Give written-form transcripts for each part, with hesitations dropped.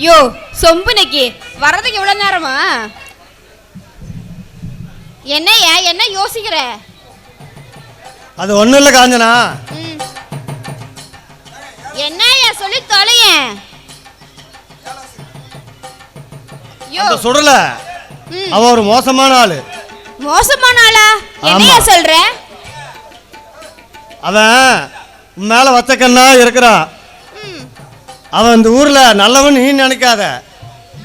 யோ சொம்புனைக்கு வர்றதுக்கு இவ்வளவு நேரமா? என்னையா என்ன யோசிக்கிற? அது ஒண்ணும் இல்ல காஞ்சனா. என்னையா சொல்லி தொலையேன். யோ சுடல அவ ஒரு மோசமான ஆளு. மோசமான ஆளா? என்னையா சொல்ற? அவன் மேல வச்சக்கண்ணா இருக்கிறான். அவன் இந்த ஊர்ல நல்லவன் நீ நினைக்காத.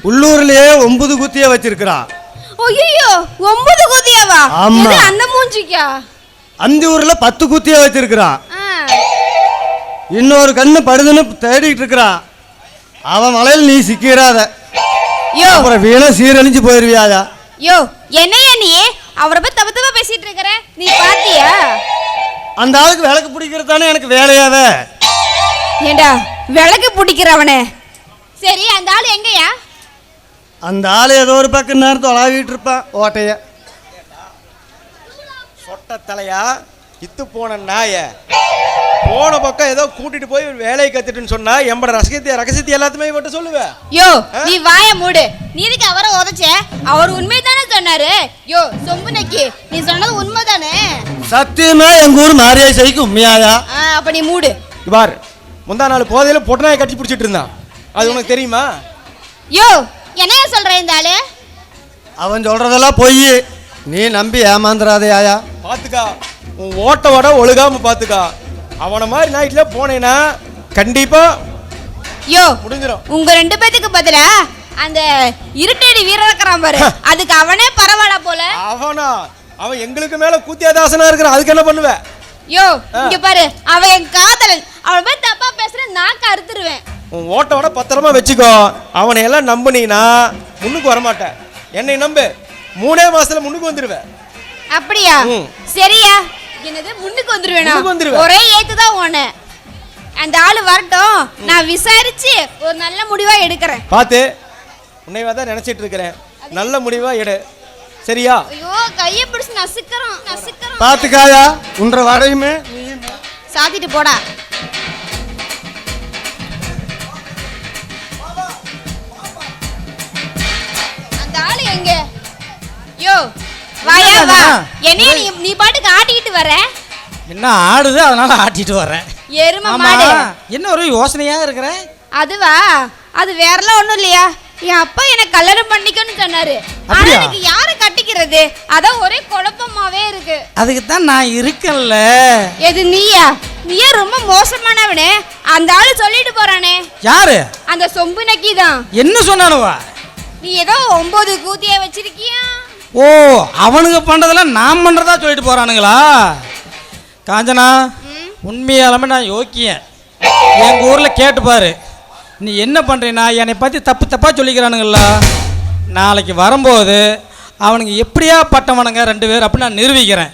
உள்ளூர்லயே 9 குத்திய வச்சிருக்கிறான். ஐயோ 9 குத்தியாவா? இது அந்த மூஞ்சிக்கா? அந்த ஊர்ல 10 குத்திய வச்சிருக்கிறான். இன்னொரு கண்ணு படுதுன்னு தேடிட்டு இருக்கிறான். அவன் மலையில் நீ சிக்கிறாத. யோ அப்புறம் வீணா சீரழிஞ்சு போயிருவியாயா? யோ என்னையா நீ அவரை பத்தி தப்பு தப்பா பேசிட்டு இருக்கிற? நீ பாத்தியா? அந்த ஆளுக்கு விளக்கு பிடிக்கிறது தானே எனக்கு வேலையாவே. ஏண்டா விளக்கு பிடிக்கிறவனே? சரி அந்த ஆளு எங்கயா? அந்த ஆளு ஏதோ ஒரு பக்கம் நேரத்தை உலாவிட்டு இருப்பான் ஓட்டைய. சொட்ட தலையா இத்து போன நாய போன பக்கம் ஏதோ கூட்டிட்டு போய் வேலையை கத்துட்டுன்னு சொன்னா எம்பட ரகசியத்தை எல்லாத்தையுமே விட்டு சொல்லுவேன். யோ நீ வாய மூடு. நீ இதுக்கு அவரை உதச்ச? அவர் உண்மைதானே சொன்னாரு. யோ சொம்புனைக்கு நீ சொன்னது உண்மைதானே? சத்தியமே எங்க ஊர் மாரியா செய்க்கு உண்மையாயா? அப்ப நீ மூடு. பார் முந்தா நாள் போதையில பொட்டநாயை கட்டி பிடிச்சிட்டு இருந்தான். அது உனக்கு தெரியுமா? யோ என்னையா சொல்ற இந்த ஆளு? அவன் சொல்றதெல்லாம் பொய். நீ நம்பி ஏமாந்துறாதையா? பாத்துக்கா உன் ஓட்ட வட ஒழுகாம பாத்துக்கா. அவன மாதிரி நைட்ல போனேன்னா கண்டிப்பா யோ முடிஞ்சிடும். உங்க 2 பேத்துக்கு பதிலா அந்த இருட்டடி வீரர் இருக்கிறான் பாரு, அதுக்கு அவனே பரவாயில்ல போல. அவன் எங்களுக்கு மேல கூத்தியாதாசனா இருக்கிறான். அதுக்கு என்ன பண்ணுவ? யோ இங்க பாரு, அவன் என் காதலன். அவன் போய் தப்பா பேசுற நாக்க அறுத்துருவேன். உன் ஓட்டோட பத்திரமா வச்சுக்கோ. அவனை எல்லாம் நம்புனீனா முன்னுக்கு வரமாட்டேன். என்னை நம்பு, 3 மாசத்துல முன்னுக்கு வந்துருவேன். அப்படியா? சரியா? என்னது முன்னுக்கு வந்துருவேனா? ஒரே ஏத்துதான் ஓன. அந்த ஆளு வரட்டும், நான் விசாரிச்சு ஒரு நல்ல முடிவா எடுக்கிறேன். பாத்து உன்னைவா தான் நினைச்சிட்டு இருக்கிறேன். நல்ல முடிவா எடு, சரியா? ஐயோ கையை பிடிச்சு நசுக்கறான். பாத்துக்காயா உன்ற வடையுமே சாத்திட்டு போடா. அந்த ஆளு எங்க? யோ வாயா வா. என்னைய நீ பாட்டுக்கு ஆட்டிக்கிட்டு வர? என்ன ஆடுது அதனால ஆட்டிட்டு வரேன். எருமை மாடு. என்ன ஒரு யோசனையா இருக்கிற? அதுவா? அது வேறலாம் ஒண்ணும் இல்லையா, என் அப்பா என்ன கல்யாணம் பண்ணிக்கணும்னு சொன்னாரு. ஆனா எனக்கு யாரை கட்டிக்கிறது, அதான் ஒரே குழப்பமாவே இருக்கு. அதுக்கு தான் நான் இருக்கேன்ல. எது நீயா? நீயே ரொம்ப மோசமானவனே. அந்த ஆளு சொல்லிட்டு போறானே. யாரு? அந்த சொம்பு நக்கி தான். என்ன சொன்னானுவா? நீ ஏதோ 9 கூத்திய வச்சிருக்கியா? ஓ அவனுங்க பண்றதெல்லாம் நான் பண்றதா சொல்லிட்டு போறானுங்களா? காஞ்சனா உண்மையாலுமே நான் யோக்கியன். எங்கள் ஊரில் கேட்டு பாரு. நீ என்ன பண்ணுறீன்னா என்னை பற்றி தப்பு தப்பாக சொல்லிக்கிறானுங்களா? நாளைக்கு வரும்போது அவனுங்க எப்படியா பட்டவனுங்க 2 பேர் அப்படின்னு நான் நிரூபிக்கிறேன்.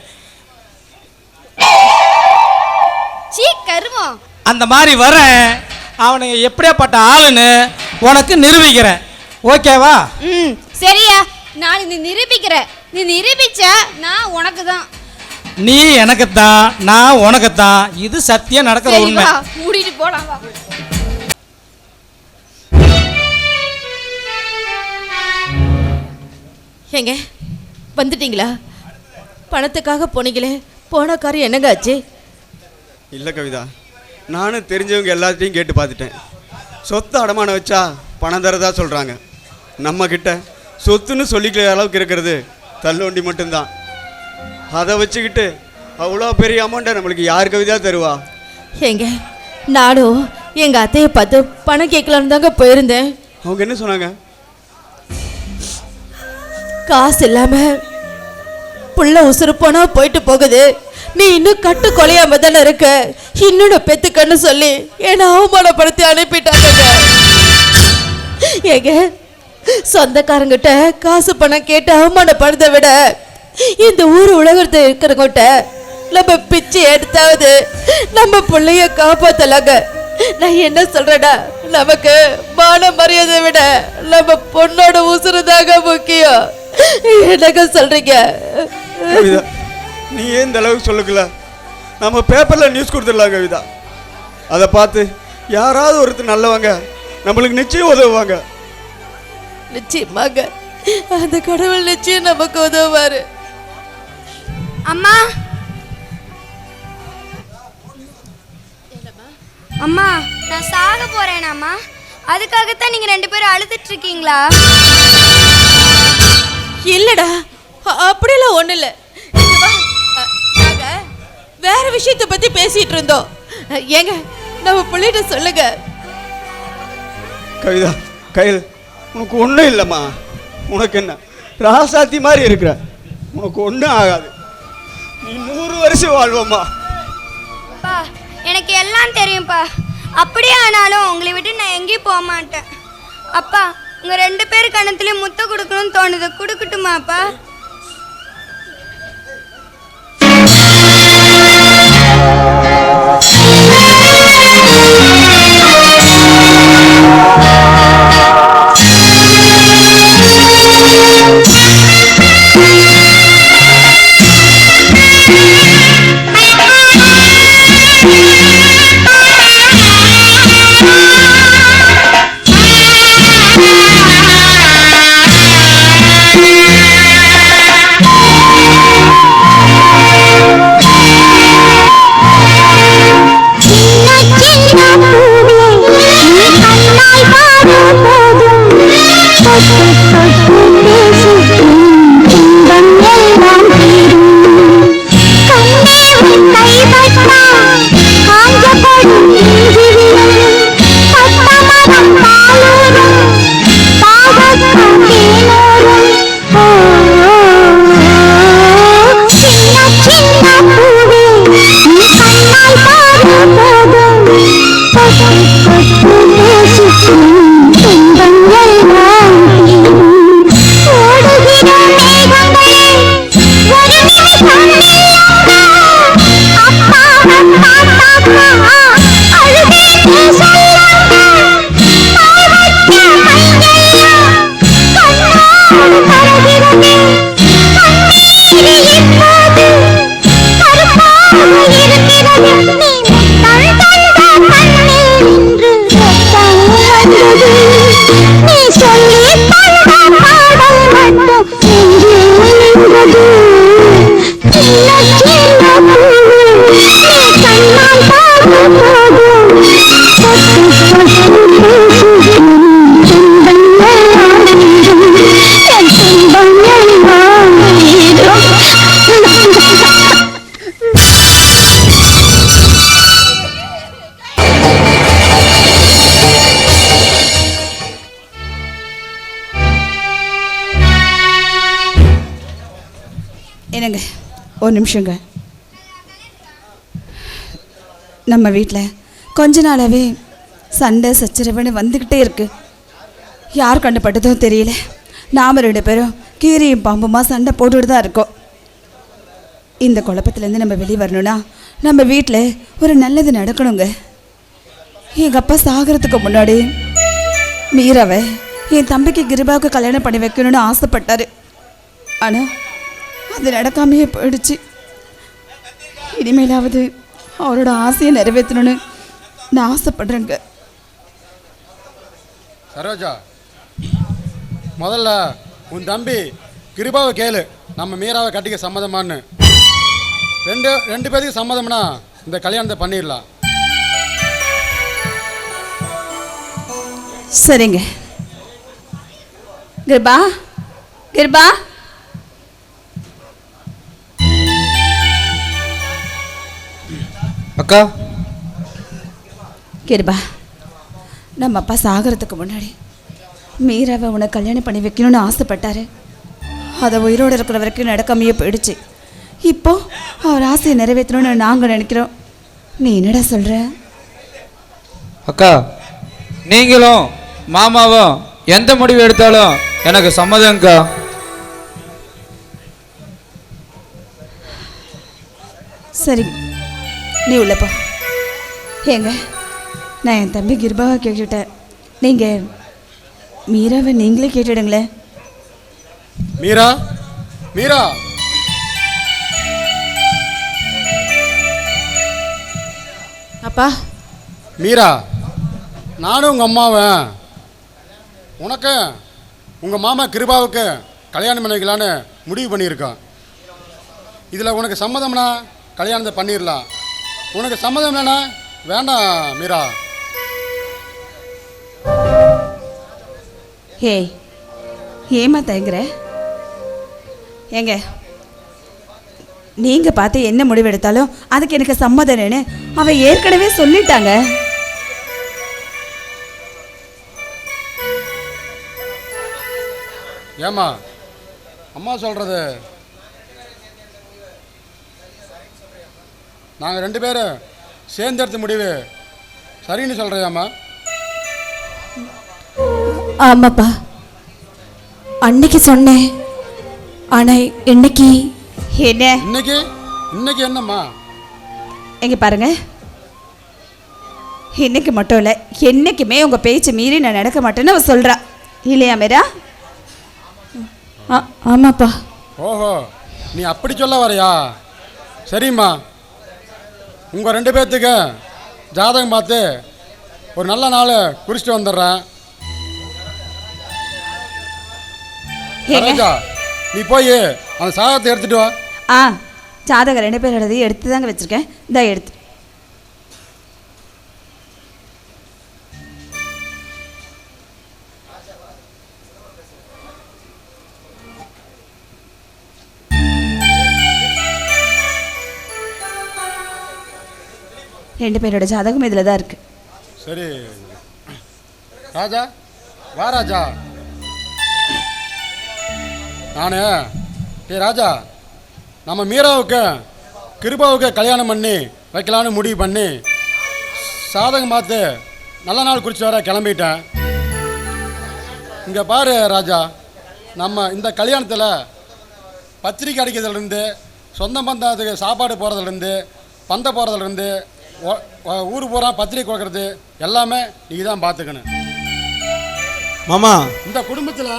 அந்த மாதிரி வரேன். அவனுங்க எப்படியாப்பட்ட ஆளுன்னு உனக்கு நிரூபிக்கிறேன். ஓகேவா? சரியா? நான் நீ நிரூபிக்கிறேன். நீ நிரூபிச்சா நான் உனக்கு தான். நீ எனக்கு தான், நான் உனக்கு தான். இது சத்தியம் நடக்கிற உண்மை. மூடிட்டு போலாம் வா. ஏங்க வந்துட்டீங்களா? பணத்துக்காக போனீங்களே, போன காரியம் என்னங்க ஆச்சு? இல்லை கவிதா, நானும் தெரிஞ்சவங்க எல்லாத்தையும் கேட்டு பார்த்துட்டேன். சொத்து அடமானம் வச்சா பணம் தரதா சொல்கிறாங்க. நம்மக்கிட்ட சொத்துன்னு சொல்லிக்கிற அளவுக்கு இருக்கிறது தள்ளுவண்டி மட்டும்தான். அதை வச்சுக்கிட்டு அவ்வளோ பெரிய அமௌண்ட்டை நம்மளுக்கு யார் கவிதா தருவா? ஏங்க நானும் எங்கள் அத்தையை பார்த்து பணம் கேட்கலான்னு தாங்க போயிருந்தேன். அவங்க என்ன சொன்னாங்க? காசு இல்லாமல் புள்ள உசுறு போனா போயிட்டு போகுது, நீ இன்னும் கட்டு கொலையாம தானே இருக்க, இன்னொன்னு பெத்துக்கன்னு சொல்லி என்னை அவமானப்படுத்தி அனுப்பிட்டாங்க. ஏங்க சொந்தக்காரங்கிட்ட காசு பணம் கேட்டு அவமானப்படுறதை விட இந்த ஊர் உலகத்தை இருக்கிறவங்கிட்ட நம்ம பிச்சை எடுத்தாவது நம்ம பிள்ளைய காப்பாத்தலாங்க. நான் என்ன சொல்றேன்னா, நமக்கு மான மரியாதை விட நம்ம பொண்ணோட உசுறுதாங்க முக்கியம். என்னங்க சொல்றீங்க? கவிதா, நீ ஏன் இந்த அளவுக்கு சொல்லுக்கல? நம்ம பேப்பரில் நியூஸ் கொடுத்துடலாம் கவிதா. அதை பார்த்து யாராவது ஒருத்தர் நல்லவங்க நம்மளுக்கு நிச்சயம் உதவுவாங்க. நிச்சயமாக அந்த கடவுள் நிச்சயம் நமக்கு உதவுவாரு. அம்மா அம்மா நான் சாக போறேனாம்மா, அதுக்காகத்தான் நீங்க 2 பேரும் அழுதுட்டு இருக்கீங்களா? இல்லடா, அப்படியெல்லாம் ஒண்ணு இல்ல. இங்க வா. நாங்க வேற விஷயத்தை பத்தி பேசிட்டு இருந்தோம். ஏங்க நம்ம பிள்ளைகிட்ட சொல்லுங்க. கவிதா, கையில் உனக்கு ஒன்றும் இல்லைம்மா. உனக்கு என்ன, ராசாத்தி மாதிரி இருக்கிற, உனக்கு ஒன்றும் ஆகாது. நீ 100 வருஷம் வாழ்வம்மா. பா எனக்கு எல்லாம் தெரியும்ப்பா, அப்படியே ஆனாலும் உங்களை விட்டு நான் எங்கேயும் போக மாட்டேன். அப்பா உங்க 2 பேர் கணத்துலயும் முத்த கொடுக்கணும்னு தோணுது, கொடுக்கட்டுமாப்பா? என்னங்க ஒரு நிமிஷங்க. நம்ம வீட்டில் கொஞ்ச நாளாகவே சண்டை சச்சரவுன்னு வந்துக்கிட்டே இருக்கு. யார் கண்டுபட்டதோ தெரியல. நாம் 2 பேரும் கீரியும் பாம்புமா சண்டை போட்டுட்டு தான் இருக்கோம். இந்த குழப்பத்துலேருந்து நம்ம வெளியே வரணும்னா நம்ம வீட்டில் ஒரு நல்லது நடக்கணுங்க. எங்கள் அப்பா சாகிறதுக்கு முன்னாடி மீராவை என் தம்பிக்கு கிருபாவுக்கு கல்யாணம் பண்ணி வைக்கணும்னு ஆசைப்பட்டார். ஆனால் அது நடக்காமையே போயிடுச்சு. இனிமேலாவது அவரோட ஆசையை நிறைவேற்றணும்னு நான் ஆசைப்படுறேங்க. சரோஜா, முதல்ல உன் தம்பி கிருபாவை கேளு, நம்ம மீராவை கட்டிக்க சம்மதமானு. ரெண்டு பேருக்கு சம்மதம்னா இந்த கல்யாணத்தை பண்ணிடலாம். சரிங்க. கிருபா, கிருபா, அக்கா. கிருபா, நம்ம அப்பா சாகிறதுக்கு முன்னாடி மீராவை உனக்கு கல்யாணம் பண்ணி வைக்கணும்னு ஆசைப்பட்டாரு. அதை உயிரோடு இருக்கிற வரைக்கும் நடக்காமையே போயிடுச்சு. இப்போ அவர் ஆசையை நிறைவேற்றணும்னு நாங்கள் நினைக்கிறோம். நீ என்னடா சொல்கிற? அக்கா, நீங்களும் மாமாவும் எந்த முடிவு எடுத்தாலும் எனக்கு சம்மதம்க்கா. சரி, நீ உள்ளப்பா. ஏங்க, நான் என் தம்பி கிருபாவை கேட்டுட்டேன். நீங்கள் மீராவை நீங்களே கேட்டுடுங்களேன். மீரா, மீரா, அப்பா மீரா, நானும் உங்கள் அம்மாவும் உனக்கு உங்கள் மாமா கிருபாவுக்கு கல்யாணம் பண்ணிக்கலான்னு முடிவு பண்ணியிருக்கோம். இதில் உனக்கு சம்மதம்னா கல்யாணத்தை பண்ணிடலாம், உனக்கு சம்மதம் இல்லைன்னா வேண்டாம் மீரா. ஏய், ஏமா தயங்குற? ஏங்க, நீங்கள் பார்த்து என்ன முடிவெடுத்தாலும் அதுக்கு எனக்கு சம்மதம்னு அவ ஏற்கனவே சொல்லிட்டாங்க. ஏம்மா அம்மா சொல்கிறது நாங்கள் 2 பேரும் சேர்ந்தெடுத்த முடிவு சரின்னு சொல்கிறியாம்மா? ஆமாப்பா, அன்னைக்கு சொன்னேன், ஆனால் இன்னைக்கு என்ன? இன்னைக்கு என்னம்மா? எங்க பாருங்க, இன்னைக்கு மட்டும் இல்லை, என்னைக்குமே உங்கள் பேச்சு மீறி நான் நடக்க மாட்டேன்னு அவ சொல்கிறா. இல்லையா மீரா? ஆமாப்பா. ஓஹோ, நீ அப்படி சொல்ல வரையா? சரிம்மா, உங்கள் 2 பேர்த்துக்கு ஜாதகம் பார்த்து ஒரு நல்ல நாள் குறிச்சிட்டு வந்துடுறேன். சரோஜா, நீ போய் அந்த சாதத்தை எடுத்துட்டு வா. ஆ, ஜாதகம் 2 பேரோடதையும் எடுத்து தாங்க வச்சுருக்கேன். இந்தா எடுத்து. ரெண்டு பேரோட ஜாதகம் இதில் தான் இருக்குது. சரி ராஜா, வா ராஜா. நானே ராஜா, நம்ம மீராவுக்கு கிருபாவுக்கு கல்யாணம் பண்ணி வைக்கலான்னு முடிவு பண்ணி சாதகம் பார்த்து நல்ல நாள் குறித்து வர கிளம்பிட்டேன். இங்கே பாரு ராஜா, நம்ம இந்த கல்யாணத்தில் பத்திரிக்கை அடிக்கிறதுலேருந்து, சொந்த பந்தத்துக்கு சாப்பாடு போகிறதுலேருந்து, பந்த போகிறதுலேருந்து, ஊர் பூரா பத்திரிக்கை கொடுக்கறது எல்லாமே நீ தான் பார்த்துக்கணும். மாமா, இந்த குடும்பத்தில்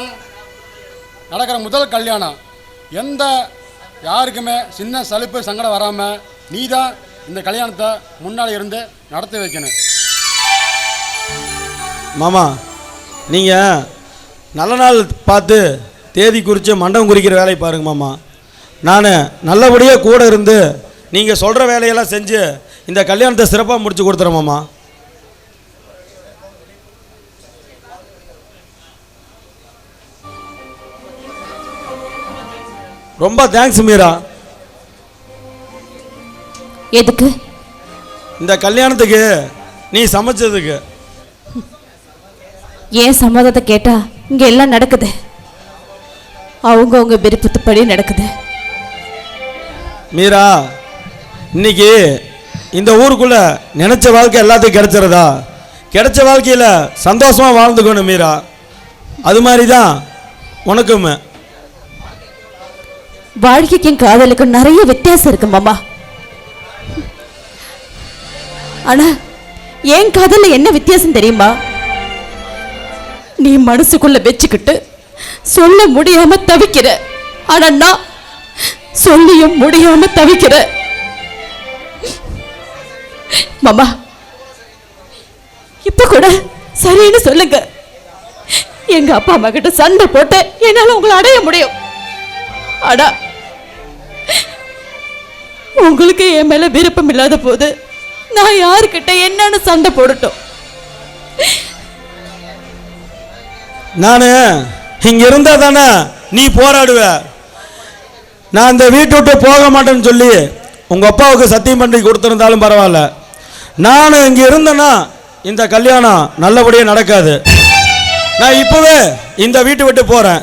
நடக்கிற முதல் கல்யாணம், எந்த யாருக்குமே சின்ன சலிப்பு சங்கடம் வராமல் நீ தான் இந்த கல்யாணத்தை முன்னாடி இருந்து நடத்தி வைக்கணும். மாமா, நீங்கள் நல்ல நாள் பார்த்து தேதி குறித்து மண்டபம் குறிக்கிற வேலையை பாருங்க மாமா. நான் நல்லபடியாக கூட இருந்து நீங்கள் சொல்கிற வேலையெல்லாம் செஞ்சு இந்த கல்யாணத்தை சிறப்பாக முடிச்சு கொடுத்துறேன் மாமா. ரொம்ப தேங்க்ஸ் மீரா. எதுக்கு? இந்த கல்யாணத்துக்கு நீ சமைச்சதுக்கு. ஏன் சம்மதத்தை கேட்டா இங்க எல்லாம் நடக்குது, அவங்க விருப்பத்துப்படி நடக்குது. மீரா, இன்னைக்கு இந்த ஊருக்குள்ள நினைச்ச வாழ்க்கை எல்லாத்துக்கும் கிடைச்சிருதா? கிடைச்ச வாழ்க்கையில் சந்தோஷமாக வாழ்ந்துக்கணும் மீரா. அது மாதிரி தான் உனக்கும். வாழ்க்கைக்கும் காதலுக்கும் நிறைய வித்தியாசம் இருக்கு மாமா. ஆனா என் காதல்ல என்ன வித்தியாசம் தெரியுமா? நீ மனசுக்குள்ள வச்சுக்கிட்டு சொல்ல முடியாம தவிக்கிற, ஆனா நான் சொல்லியும் முடியாம தவிக்கிற. மாமா, இப்ப கூட சரின்னு சொல்லுங்க. எங்க அப்பா அம்மா கிட்ட சண்டை போட்டு என்னால உங்களை அடைய முடியும். ஆனா உங்களுக்கு என் மேல விருப்பம் இல்லாத போது நான் யாருக்கிட்ட என்னன்னு சண்டை போடட்டும்? நான் இங்க இருந்தா தானே நீ போராடுவ. நான் இந்த வீட்டை விட்டு போக மாட்டேன்னு சொல்லி உங்க அப்பாவுக்கு சத்தியம் பண்ணி கொடுத்துருந்தாலும் பரவாயில்ல, நான் இங்க இருந்தேன்னா இந்த கல்யாணம் நல்லபடியாக நடக்காது. நான் இப்பவே இந்த வீட்டை விட்டு போறேன்.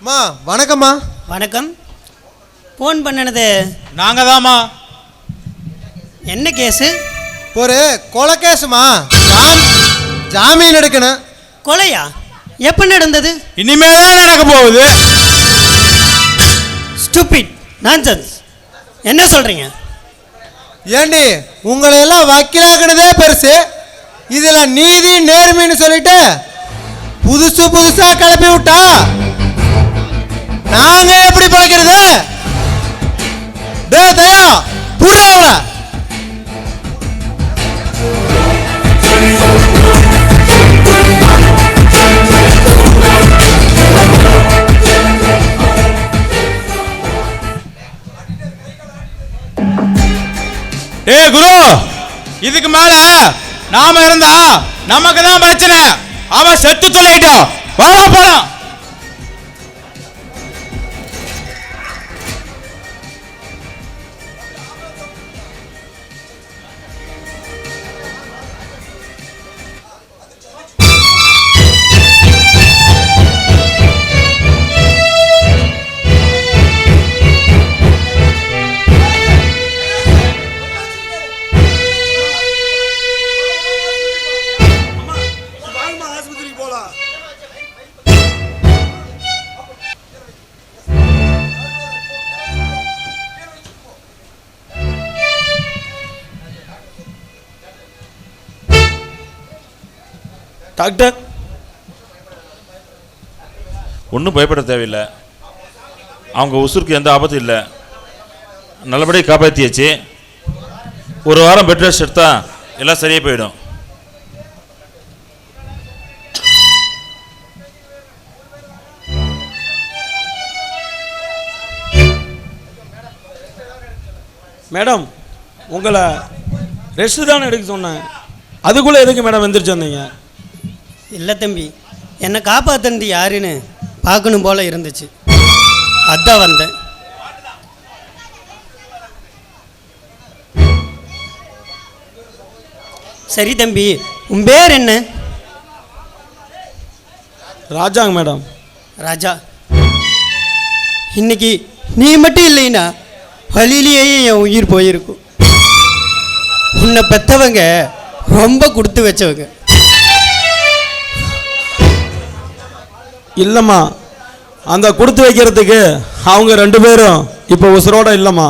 அம்மா வணக்கம்மா. வணக்கம். ஃபோன் பண்ணினது நாங்கள் தாம்மா. என்ன கேஸு? ஒரு கொலை கேஸுமா, ஜாமீன் எடுக்கணும். கொலையா? எப்போ நடந்தது? இனிமேதான் நடக்க போகுது. Stupid nonsense. என்ன சொல்கிறீங்க? ஏண்டி உங்களையெல்லாம் வக்கீலாக்குனதே பெருசு, இதில் நீதி நேர்மைன்னு சொல்லிட்டு புதுசு புதுசா கிளப்பி விட்டா நாங்க எப்படி பிழைக்கிறது? டேய் தயா, புடி அவளை. ஏய் குரு, இதுக்கு மேல நாம இருந்தா நமக்கு தான் பிரச்சனை. அவன் செத்து சொல்லிட்டோம். வாடா போலாம். டாக்டர், ஒன்றும் பயப்பட தேவையில்லை. அவங்க உசுருக்கு எந்த ஆபத்தும் இல்லை. நல்லபடியாக காப்பாற்றியாச்சு. ஒரு வாரம் பெட் ரெஸ்ட் எடுத்தா எல்லாம் சரியாக போயிடும். மேடம், உங்களை ரெஸ்ட் தானே எடுக்க சொன்னேன். அதுக்குள்ளே எதுக்கு மேடம் எந்திரிச்சு வந்தீங்க? இல்லை தம்பி, என்னை காப்பாற்றுனது யாருன்னு பார்க்கணும் போல இருந்துச்சு, அதான் வந்தேன். சரி தம்பி, உன் பேர் என்ன? ராஜாங்க மேடம். ராஜா, இன்னைக்கு நீ மட்டும் இல்லைன்னா வழியிலேயே என் உயிர் போயிருக்கும். உன்னை பெற்றவங்க ரொம்ப கொடுத்து வச்சவங்க. இல்லைம்மா, அந்த கொடுத்து வைக்கிறதுக்கு அவங்க 2 பேரும் இப்போ உசுரோட இல்லைம்மா.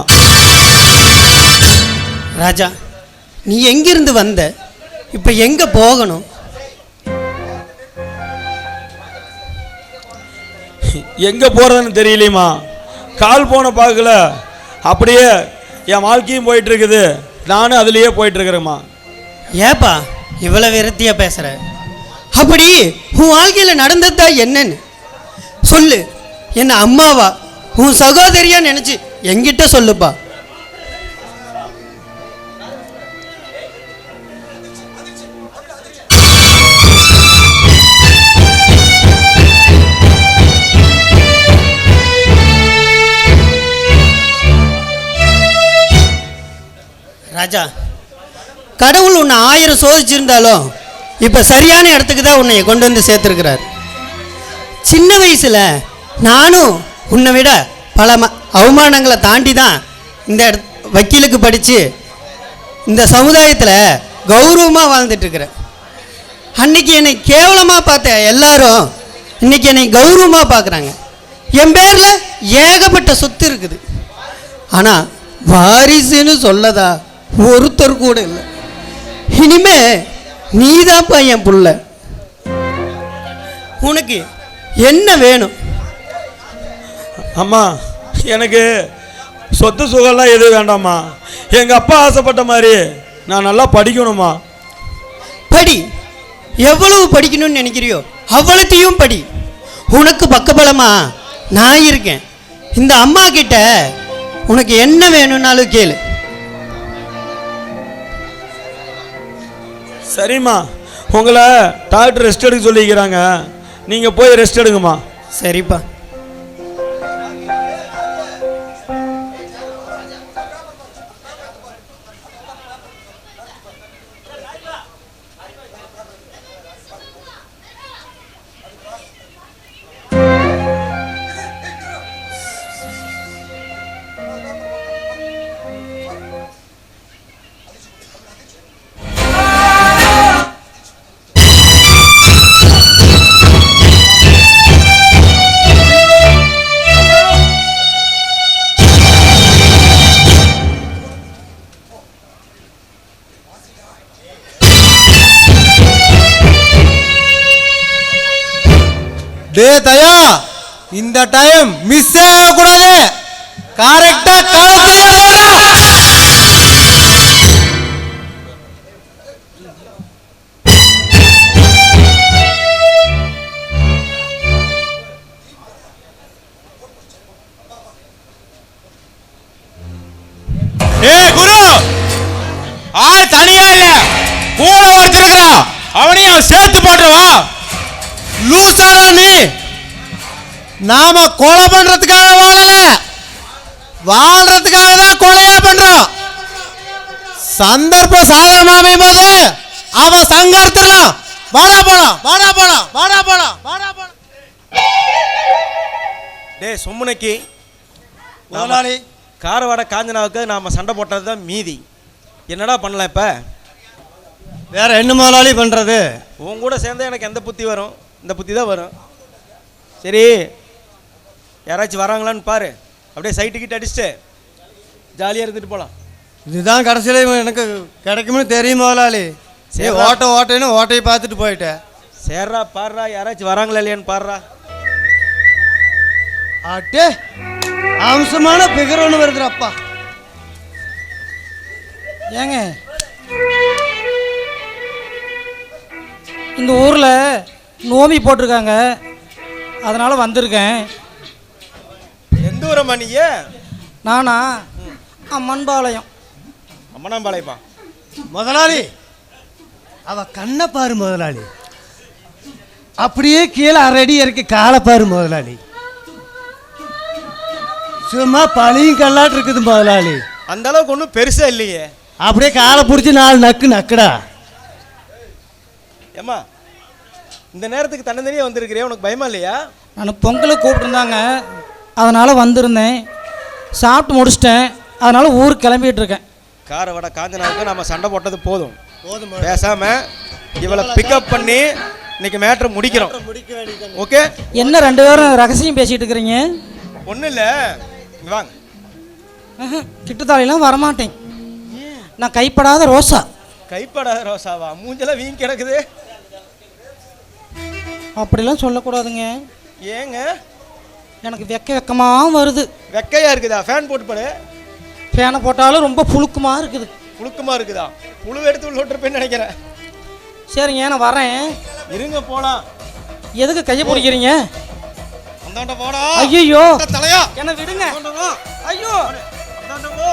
ராஜா, நீ எங்கிருந்து வந்த? இப்போ எங்கே போகணும்? எங்கே போகிறதுன்னு தெரியலையுமா. கால் போன பார்க்கல, அப்படியே என் வாழ்க்கையும் போயிட்டுருக்குது. நானும் அதுலேயே போயிட்டுருக்குறேம்மா. ஏப்பா இவ்வளோ விரத்தியாக பேசுகிற? அப்படி உன் வாழ்க்கையில் நடந்ததா என்னன்னு சொல்லு. என்ன அம்மாவா உன் சகோதரியா நினச்சி என்கிட்ட சொல்லுப்பா. ராஜா, கடவுள் உன்னை 1000 சோதிச்சிருந்தாலும் இப்போ சரியான இடத்துக்கு தான் உன்னை கொண்டு வந்து சேர்த்துருக்கிறார். சின்ன வயசில் நானும் உன்னை விட பல அவமானங்களை தாண்டி தான் இந்த வக்கீலுக்கு படித்து இந்த சமுதாயத்தில் கௌரவமாக வாழ்ந்துட்டுருக்கிறேன். அன்றைக்கி என்னை கேவலமாக பார்த்த எல்லாரும் இன்றைக்கி என்னை கௌரவமாக பார்க்குறாங்க. என் பேரில் ஏகப்பட்ட சொத்து இருக்குது. ஆனால் வாரிசுன்னு சொல்லதா ஒருத்தர் கூட இல்லை. இனிமே நீதான்ப்பா என் புள்ள. உனக்கு என்ன வேணும்? அம்மா, எனக்கு சொத்து சுகம்லாம் எதுவும் வேண்டாம்மா. எங்கள் அப்பா ஆசைப்பட்ட மாதிரி நான் நல்லா படிக்கணுமா. படி, எவ்வளவு படிக்கணும்னு நினைக்கிறியோ அவ்வளோத்தையும் படி. உனக்கு பக்கபலமா நான் இருக்கேன். இந்த அம்மா கிட்ட உனக்கு என்ன வேணும்னாலும் கேளு. சரிம்மா, உங்களை டாக்டர் ரெஸ்ட் எடுக்க சொல்லிக்கிறாங்க. நீங்கள் போய் ரெஸ்ட் எடுங்கம்மா. சரிப்பா. டே தயா, இந்த டைம் மிஸ் ஆகக்கூடாது. கரெக்டா களத்திலே வரணும். ஏய் குரு, ஆள் தனியா இல்ல, கூட ஒருத்தருக்கிறான், அவனையும் சேர்த்து போட்டுருவா. லூசாடா நீ? நாம கொலை பண்றதுக்காக வாழல, வாழ்றதுக்காக தான் கொலையா பண்றோம். சந்தர்ப்பம் சாதகமா அமையும் போது அவன் சங்கர்த்தலாம். வாடா போலாம், வாடா போலாம், வாடா போலாம், வாடா போலாம். டேய் சொம்முனைக்கு முதலாளி, காரவாட காஞ்சனாவுக்கு நாம் சண்டை போட்டது தான் மீதி. என்னடா பண்ணலாம் இப்போ? வேற என்ன முதலாளி பண்ணுறது? உன் கூட சேர்ந்தா எனக்கு எந்த புத்தி வரும்? இந்த புத்தி தான் வரும். சரி, யாராச்சும் வராங்களான்னு பாரு, அப்படியே சைட்டுக்கிட்ட அடிச்சுட்டு ஜாலியாக இருந்துட்டு போகலாம். இதுதான் கடைசியில் எனக்கு கிடைக்கும்னு தெரியும் முதலாளி. சரி, ஓட்டைன்னு ஓட்டையை பார்த்துட்டு போயிட்டேன். சேர்றா பாடுறா, யாராச்சும் வராங்களா இல்லையான்னு பாடுறா. ஆட்டே, அம்சமான பிகர் ஒன்று வருதுப்பா. ஏங்க, இந்த ஊரில் நோம்பி போட்டிருக்காங்க, அதனால் வந்திருக்கேன். எந்த ஊரம்மா நீங்க? நானா? அம்மன்பாளையம். அம்மனாம்பாளையப்பா. முதலாளி, அவ கண்ணை பாரு முதலாளி, அப்படியே கீழே 1 அடி இறக்கி காலை பாரு முதலாளி. சும்மா பழியும் கல்லாட்டு இருக்குது முதலாளி. அந்த அளவுக்கு ஒன்றும் பெருசா இல்லையே. அப்படியே காலை பிடிச்சி 4 நக்கு நக்குடா. ஏம்மா, இந்த நேரத்துக்கு தன்னந்தனியாக வந்திருக்கிறியா? உனக்கு பயமா இல்லையா? நான் பொங்கலுக்கு கூப்பிட்டுருந்தாங்க, அதனால் வந்திருந்தேன். சாப்பிட்டு முடிச்சிட்டேன், அதனால் ஊருக்கு கிளம்பிட்டு இருக்கேன். காரவாட காஞ்சனாவுக்கு நம்ம சண்டை போட்டது போதும். பேசாம இவளை பிக்கப் பண்ணி இன்னைக்கு மேட்ரை முடிக்கிறோம். ஓகே? என்ன 2 பேரும் ரகசியம் பேசிகிட்டு இருக்கிறீங்க? ஒன்றும் இல்லை, வாங்க. கிட்டத்தாலையெல்லாம் வரமாட்டேன், நான் கைப்படாத ரோசா. கைப்படாத ரோசாவா? மூஞ்செல்லாம் வீங்கி கிடக்குது. அப்படிலாம் சொல்லக்கூடாதுங்க. ஏங்க? எனக்கு வெக்கமாக வருது. வெக்கையா இருக்குதா? ஃபேன் போட்டு போடு. ஃபேனை போட்டாலும் ரொம்ப புழுக்கமாக இருக்குது. புழுக்கமாக இருக்குதா? புழு எடுத்து உள்ள விட்டுருப்பேன்னு நினைக்கிறேன். சரிங்க, நான் வரேன். இருங்க போலாம். எதுக்கு கையை பிடிக்கிறீங்க? அந்தாண்ட போடா. ஐயோ தலையா, என்ன விடுங்க. ஐயோ, அந்தாண்ட போ.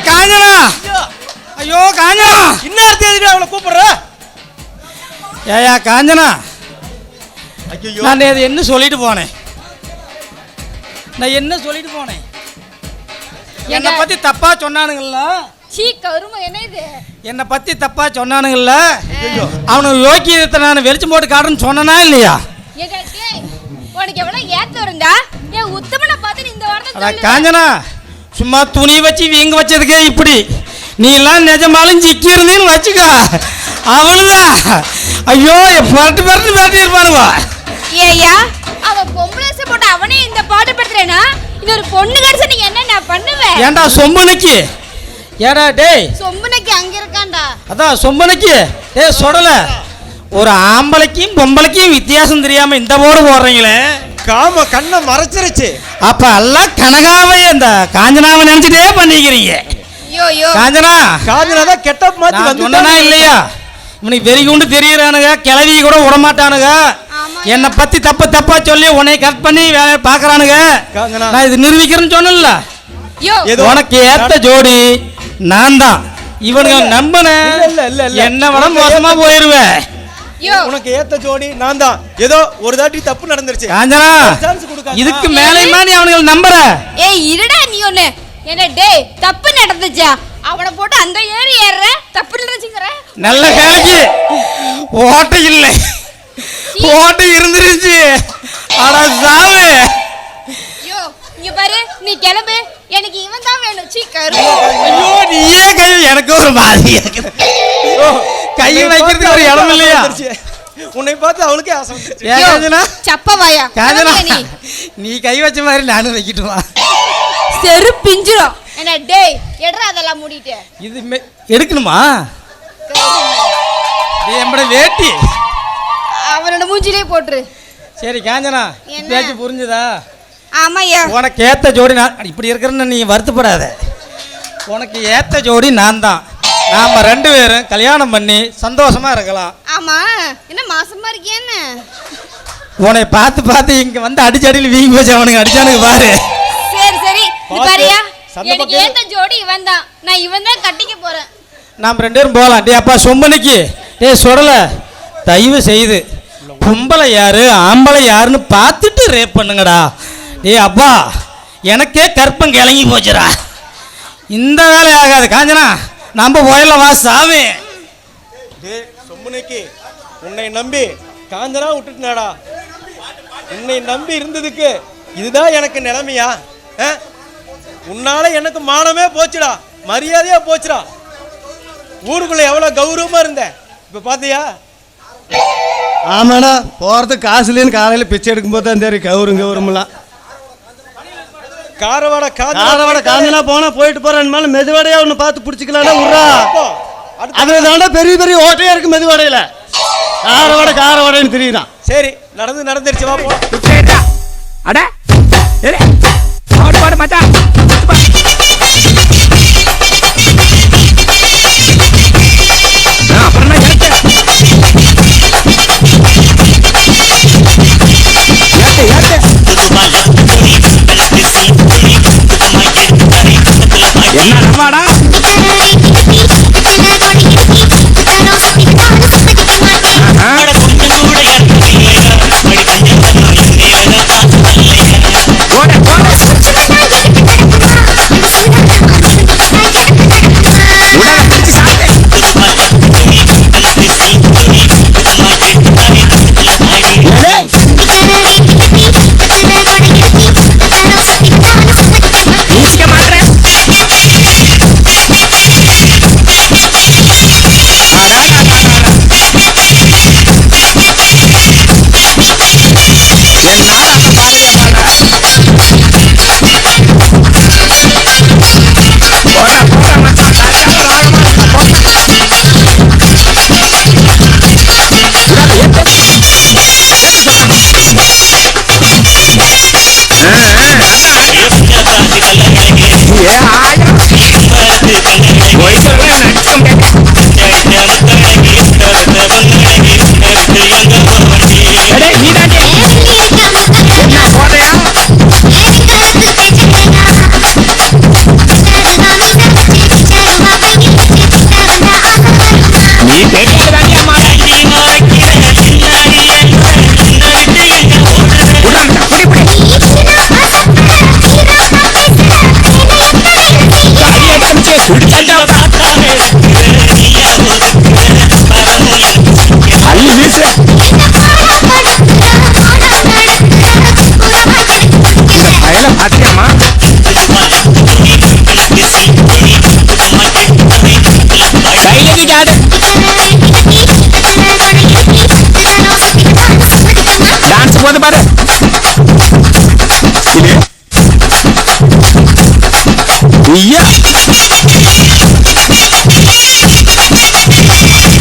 காஞ்சனா, ஐயோ காஞ்சனா, இன்னொருத்தி எதுக்கு அவளை கூப்பிடுற? ஏயா காஞ்சனா, ஐயோ, நான் இது என்ன சொல்லிட்டு போனேன்? நான் என்ன சொல்லிட்டு போனேன்? என்னை பத்தி தப்பா சொன்னானுங்கல்ல? சீ கரும, என்ன இது? என்னை பத்தி தப்பா சொன்னானுங்கல்ல? அவனுக்கு யோக்கியத்தை நான் வெளிச்சம் போட்டு காட்டுன்னு சொன்னனா இல்லையா? உனக்கு எவ்வளவு ஏத்த வருங்க? ஏன் உத்தமனை பார்த்து நீ இந்த வார்த்தை சொல்லு. காஞ்சனா, சும்மா துணி வச்சு வீங்க வச்சதுக்கே இப்படி. நீ எல்லாம் நிஜமாலும் சிக்கி இருந்தேன்னு வச்சுக்கா, அவளுதான். ஐயோ, பரட்டு பரட்டு பரட்டி இருப்பானுவா. ஏயா, அவ பொம்பளை போட்டு அவனே இந்த பாட்டு படுத்துறேனா? இன்னொரு பொண்ணு கிடைச்சா நீ என்ன பண்ணுவேன்? ஏண்டா சொம்பனுக்கு? ஏடா டேய், சொம்பனைக்கு அங்க இருக்கான்டா. அதான் சொம்பனுக்கு. டேய் சொடல, ஒரு ஆம்பளைக்கும் பொம்பளைக்கும் வித்தியாசம் தெரியாம இந்த போடு போடுறீங்களே. காம கண்ணை மறைச்சிருச்சு. அப்ப எல்லாம் கனகாவை இந்த காஞ்சனாவை நினைச்சிட்டே பண்ணிக்கிறீங்க. காஞ்சனா, காஞ்சனா தான் கெட்டப் மாத்தி வந்து சொன்னா இல்லையா? இவனுக்கு வெறி கொண்டு தெரியறானுங்க, கிளவி கூட விடமாட்டானுங்க. என்னை பத்தி தப்பு தப்பா சொல்லி உன்னை கட் பண்ணி வேலை பாக்குறானுங்க. நான் இது நிரூபிக்கிறேன்னு சொன்னல. உனக்கு ஏத்த ஜோடி நான் தான். இவனுங்க நம்பன என்ன விட மோசமா போயிருவேன். உனக்கு ஏத்த ஜோடி நான் தான். ஏதோ ஒரு தாட்டி தப்பு நடந்துருச்சு. காஞ்சனா, இதுக்கு மேலேயுமா நீ அவனுங்களை நம்புற? ஏய் இருடா, நீ ஒண்ணு என்ன டேய் தப்பு நடந்துச்சா? அவனை போட்டு அந்த ஏறி ஏறுற தப்பு இல்லைச்சுங்கிற. நல்ல வேலைக்கு ஓட்டை இல்லை, ஓட்டை இருந்துருச்சு. ஆனா சாவு. ஐயோ இங்க பாரு, நீ கிளம்பு, எனக்கு இவன் தான் வேணும். சீக்கிரம். ஐயோ நீயே கை, எனக்கு ஒரு மாதிரி இருக்குது. கை வைக்கிறதுக்கு ஒரு இடம் இல்லையா? உன்னை பார்த்து அவளுக்கே ஆசை வந்துருச்சு. ஏன் காஞ்சனா? சப்பவாயா காஞ்சனா, நீ கை வச்ச மாதிரி நானும் வைக்கிட்டுமா? செரு பிஞ்சிரும். என்ன டேய் எட்ரா அதெல்லாம் மூடிட்டு. இது எடுக்கணுமா? இது நம்மட வேட்டி. அவனோட மூஞ்சிலே போட்டுரு. சரி காஞ்சனா, பேச்சு புரிஞ்சுதா? ஆமாய்யா. உனக்கு ஏத்த ஜோடி நான். இப்படி இருக்கிறன்னு நீ வருத்தப்படாத. உனக்கு ஏத்த ஜோடி நான் தான். நாம 2 பேரும் கல்யாணம் பண்ணி சந்தோஷமா இருக்கலாம். ஆமா, என்ன மாசமா இருக்கியேன்னு? உன்னை பார்த்து பார்த்து இங்க வந்து அடிச்சடியில் வீங்கி போச்சு. அவனுக்கு அடிச்சானுங்க பாரு. சரி சரி, பாரியா, எனக்கு ஏத்த ஜோடி இவன் தான். நான் இவன் தான் கட்டிக்க போறேன். நாம் 2 பேரும் போகலாம். டே அப்பா சொம்பனைக்கு, டே சுடல, தயவு செய்து பொம்பளை யாரு ஆம்பளை யாருன்னு பார்த்துட்டு ரேப் பண்ணுங்கடா. டே அப்பா, எனக்கே கற்பம் கிளங்கி போச்சுடா. இந்த வேலை ஆகாது காஞ்சனா, நம்ம போயிடலாம் வா சாமி. டே சொம்பனைக்கு, உன்னை நம்பி காஞ்சனா விட்டுட்டுனாடா. உன்னை நம்பி இருந்ததுக்கு இதுதான் எனக்கு நிலைமையா? உன்னால எனக்கு மானமே போச்சுடா, மரியாதையா போச்சுடா. ஊருக்குள்ள எவ்வளவு கௌரவமா இருந்தேன், இப்ப பாத்தியா? ஆமாண்ணா, போகிறதுக்கு காசு இல்லைன்னு காலையில் பிச்சை எடுக்கும்போது தான் தெரியும் கௌரவம்லாம். காரவாட காஞ்சனா போனா போயிட்டு போறேன், மெதுவடையா ஒன்று பார்த்து பிடிச்சிக்கலாம்னா உர்றா. அதுல தாண்டா பெரிய பெரிய ஓட்டையா இருக்கு மெதுவடையில. காரவாடைன்னு தெரியுதான். சரி, நடந்துருச்சு, வா போ. அட பாடு மச்சான். அப்புறம் என்ன நம்மாடா?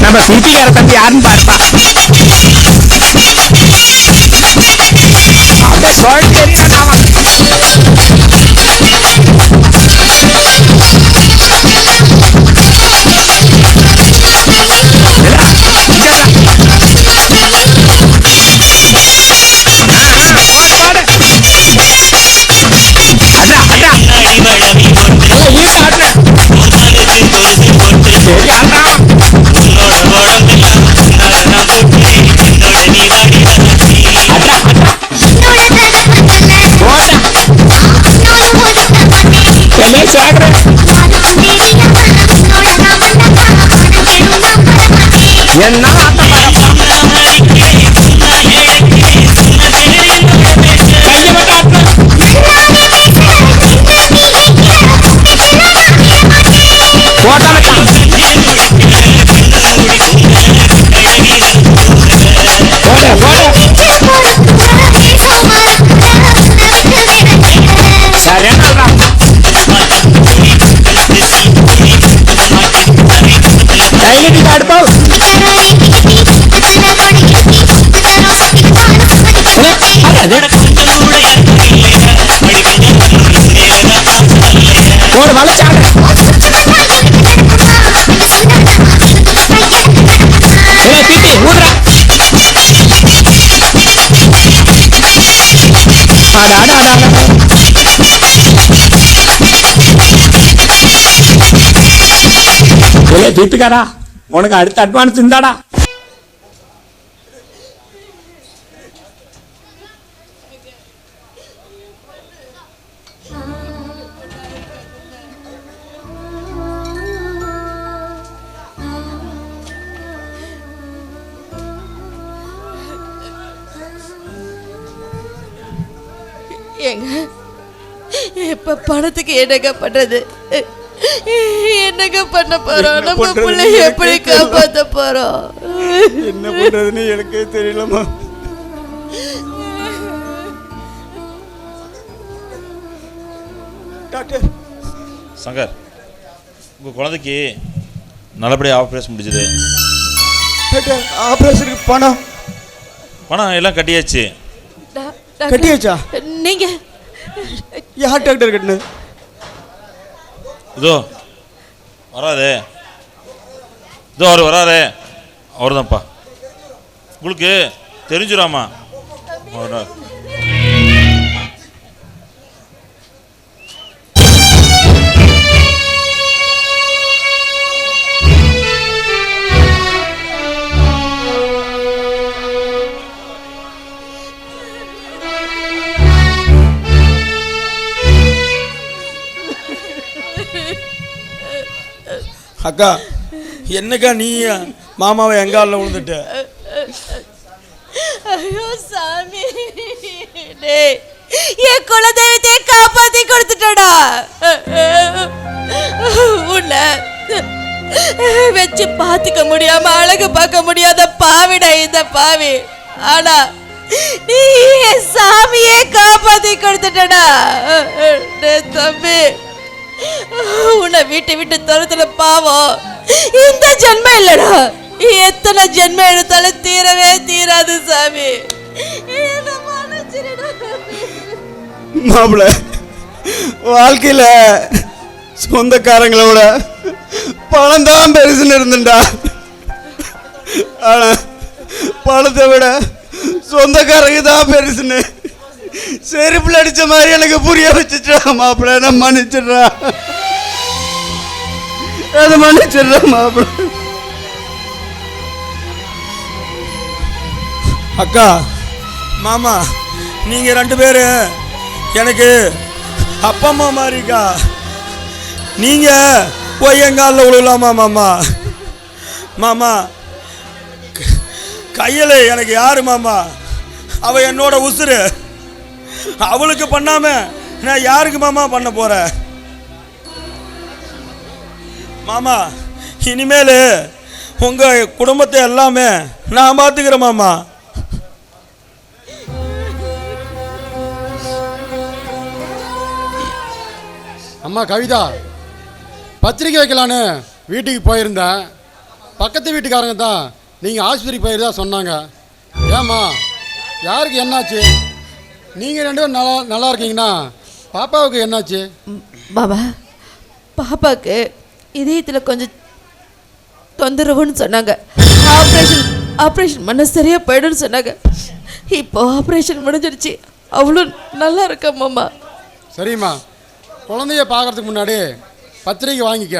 நம்ம சுருட்டிக்கார தம்பி யாருன்னு பாருப்பா. அப்படியே சொல்லிட்டு தெரியாதாவா? தீட்டுக்காரா உனக்கு அடுத்த அட்வான்ஸ் இருந்தாடா. ஏங்க இப்ப பணத்துக்கு என்னங்க பண்றது? என்னங்க பண்ண போறோம்? நம்ம பிள்ளைய எப்படி காப்பாத்த போறோம்? என்ன பண்றதுன்னு எனக்கே தெரியலம்மா. டாக்டர் சங்கர், உங்கள் குழந்தைக்கு நல்லபடியாக ஆப்ரேஷன் முடிஞ்சது. டாக்டர் ஆப்ரேஷனுக்கு பணம் எல்லாம் கட்டியாச்சு. கட்டியாச்சா? நீங்க யார் டாக்டர் கட்டினது? இதோ வராதே, இதோ அவர் வராதே, அவர் தான்ப்பா. உங்களுக்கு தெரிஞ்சிடாமா? அக்கா, என்னக்கா நீ மாமாவை எங்கால விழுந்துட்ட? ஐயோ சாமி, டேய் என் குலதெய்வத்தை காப்பாத்தி கொடுத்துட்டடா. உன்னை வச்சு பார்த்துக்க முடியாம அழகு பார்க்க முடியாத பாவிடா இந்த பாவி. ஆனா நீ என் சாமியே காப்பாத்தி கொடுத்துட்டடா. தம்பி, உன்னை வீட்டை விட்டு துரத்துல பாவம் இந்த ஜென்மம் இல்லடா, எத்தனை ஜென்மம் எடுத்தாலும் தீரவே தீராது சாமி. மாப்பிள்ள, வாழ்க்கையில சொந்தக்காரங்களோட பணம் தான் பெருசுன்னு இருந்துட்டா. ஆனா பணத்தை விட சொந்தக்காரங்க தான் பெருசுன்னு செருப்புல அடிச்ச மாதிரி எனக்கு புரிய வச்சுட்டா. மாப்பிள்ள நான் மன்னிச்சிடுறா, அதை மன்னிச்சிடுறா மாப்பிள்ள. அக்கா, மாமா, நீங்க ரெண்டு பேரு எனக்கு அப்பா அம்மா மாதிரிக்கா. நீங்க போய் எங்கால விழுலாமா மாமா? மாமா, கையில் எனக்கு யாரு மாமா? அவ என்னோட உசுரு. அவளுக்கு பண்ணாம நான் யாருக்கு மாமா பண்ண போறேன்? மாமா, இனிமேல் உங்க குடும்பத்தை எல்லாமே நான் பார்த்துக்கிறேன் மாமா. அம்மா கவிதா, பத்திரிக்கை வைக்கலான்னு வீட்டுக்கு போயிருந்தேன். பக்கத்து வீட்டுக்காரங்க தான் நீங்கள் ஆஸ்பத்திரிக்கு போயிருந்தா சொன்னாங்க. ஏம்மா, யாருக்கு என்னாச்சு? நீங்கள் ரெண்டு பேரும் நல்லா இருக்கீங்கன்னா பாப்பாவுக்கு என்னாச்சு? பாபா, பாப்பாவுக்கு இதயத்தில் கொஞ்சம் தொந்தரவுன்னு சொன்னாங்க. ஆப்ரேஷன் பண்ண சரியாக போய்டுன்னு சொன்னாங்க. இப்போ ஆப்ரேஷன் முடிஞ்சிருச்சு, அவ்வளோ நல்லா இருக்க மாமா. சரிம்மா, குழந்தைய பார்க்கறதுக்கு முன்னாடி பத்திரிக்கை வாங்கிக்க.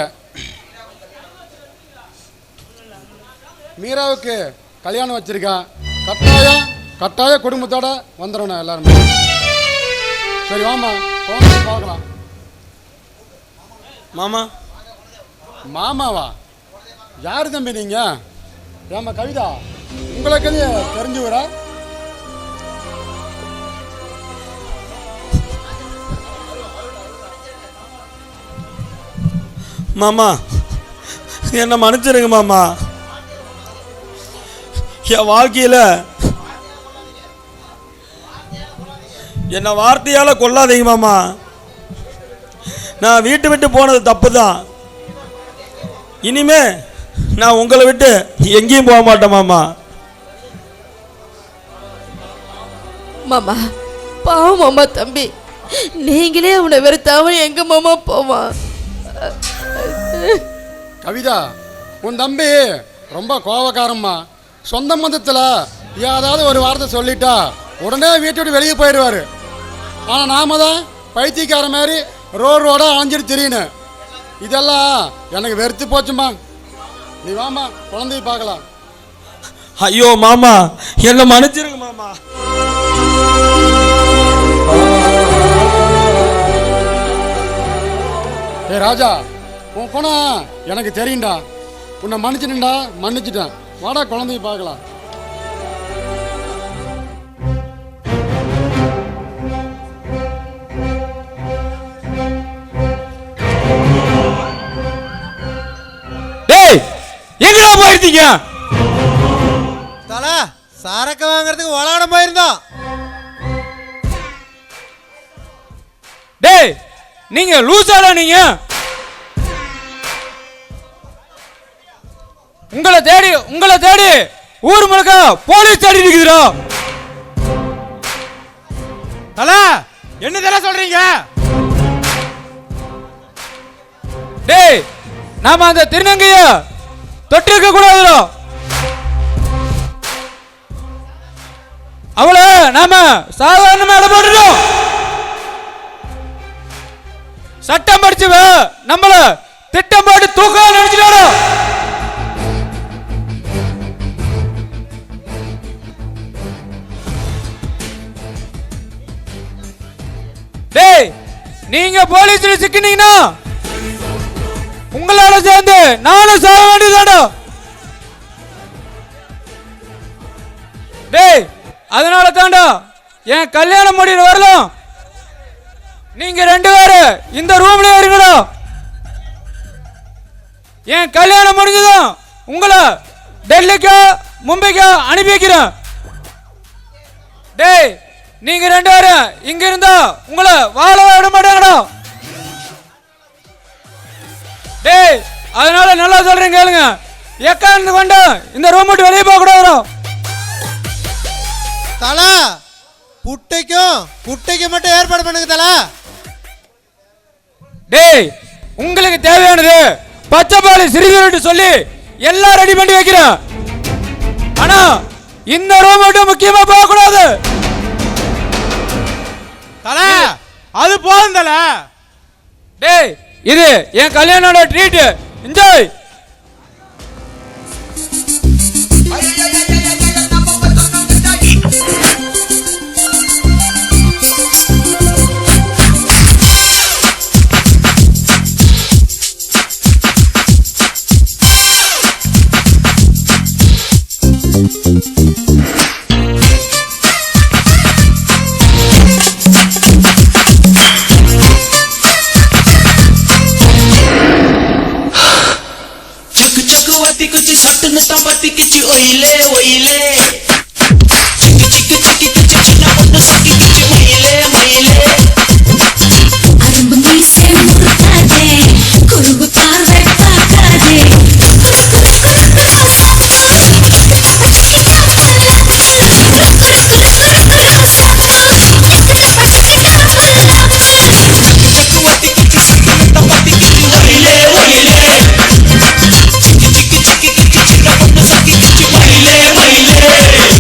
மீராவுக்கு கல்யாணம் வச்சிருக்கேன். கட்டாய குடும்பத்தோட வந்துடணும் எல்லாருமே. சரி வாமா, குழந்தைய பார்க்கலாம். மாமா. மாமாவா? யார் தம்பி நீங்கள்? ஏம்மா கவிதா, உங்களுக்கு எது தெரிஞ்சு வர? மாமா என்னை மன்னிச்சிருங்க மாமா. என் வாழ்க்கையில் என்னை வார்த்தையால் கொல்லாதீங்க மாமா. நான் வீட்டை விட்டு போனது தப்பு தான். இனிமே நான் உங்களை விட்டு எங்கேயும் போக மாட்டேன் மாமா. மாமா பாவம் மாமா தம்பி, நீங்களே அவனை வெறுத்தாம எங்க மாமா போவான்? கவிதா, உன் தம்பி ரொம்ப கோபக்காரம்மா. சொந்த மதத்தில் ஏதாவது ஒரு வார்த்தை சொல்லிட்டா உடனே வீட்டை விட்டு வெளியே போயிடுவார். ஆனால் நாம தான் பைத்தியக்கார மாதிரி ரோடா அலைஞ்சிட்டு திரியணும். இதெல்லாம் எனக்கு வெறுத்து போச்சுமா. நீ வாமா, குழந்தைய பார்க்கலாம். ஐயோ மாமா, என்னை மன்னிச்சிருங்க மாமா. ஏ ராஜா, உன் குணம் எனக்கு தெரியும்டா. உன்னை மன்னிச்சிட்டா, மன்னிச்சிட்டேன். வாடா குழந்தைய பார்க்கலாம். டேய், எங்கடா போயிருந்தீங்க? தலை சரக்கு வாங்குறதுக்கு வளாடம் போயிருந்தோம். டேய், நீங்க லூசாடா நீங்க? உங்களை தேடி ஊர் முழுக்க போலீஸ் தேடி இருக்குதுடா. தல என்ன தல சொல்றீங்க? டேய், நாம அந்த திருநங்கைய தொட்டிருக்க கூடாதுடா. அவளை நாம சாதாரணமா இடப்பட்டுட்டோம். சட்டம் படிச்சவ நம்மள திட்டம் போட்டு தூக்க நினைச்சிட்டாடா. டேய், நீங்க போலீஸ்ல சிக்கினீங்கன்னா உங்களோட சேர்ந்து நானும் சாக வேண்டியதாடா. டேய், அதனால தாண்டா என் கல்யாணம் முடிகிற வரலாம் நீங்க 2 பேரும் இந்த ரூம்ல இருக்கணும். என் கல்யாணம் முடிஞ்சதும் உங்களை டெல்லிக்கா மும்பைக்கா அனுப்பி வைக்கிறேன். டேய், நீங்க 2 பேரும் இங்க இருந்தா உங்களை வாழ விட மாட்டாங்கடா. டேய், அதனால நல்லா சொல்றேன் கேளுங்க. எக்காந்து கொண்டு இந்த ரூம் விட்டு வெளியே போக கூடாது. தலை புட்டைக்கு மட்டும் ஏற்பாடு பண்ணுங்க தலை. டேய், உங்களுக்கு தேவையானது பச்சைப்பாலி சிறிது சொல்லி எல்லாம் ரெடி பண்ணி வைக்கிறேன். ஆனா இந்த ரூம் மட்டும் முக்கியமா போக கூடாது. தலை அது போதும் தலை. டேய், இது என் கல்யாணோட ட்ரீட். என்ஜாய். குச்சி சட்டுன்னு தான் பத்தி கிச்சி ஒயிலே ஒயிலே சிக்கி சிக்கி சிக்கி கிச்சி சின்ன பொண்ணு சக்கி கிச்சி மயிலே மயிலே அரும்பு மீசே முறுக்காதே குறும்பு பார்வை பார்க்காதே Hey!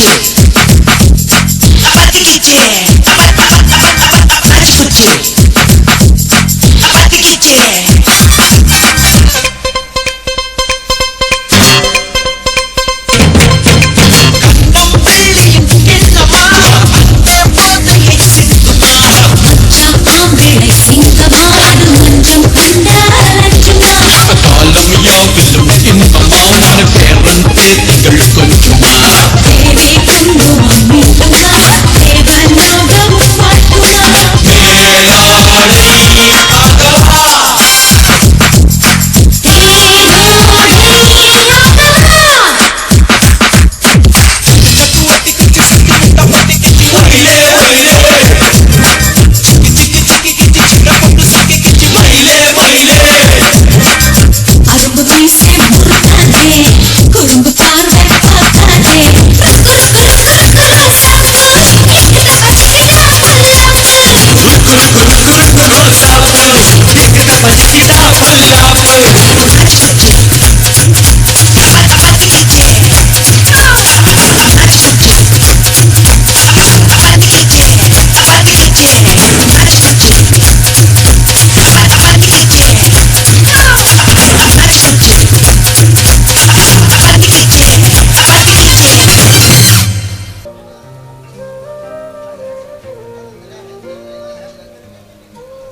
குச்சி பத்திக்கிச்சு அரைச்சு குச்சி பத்திக்கிச்சு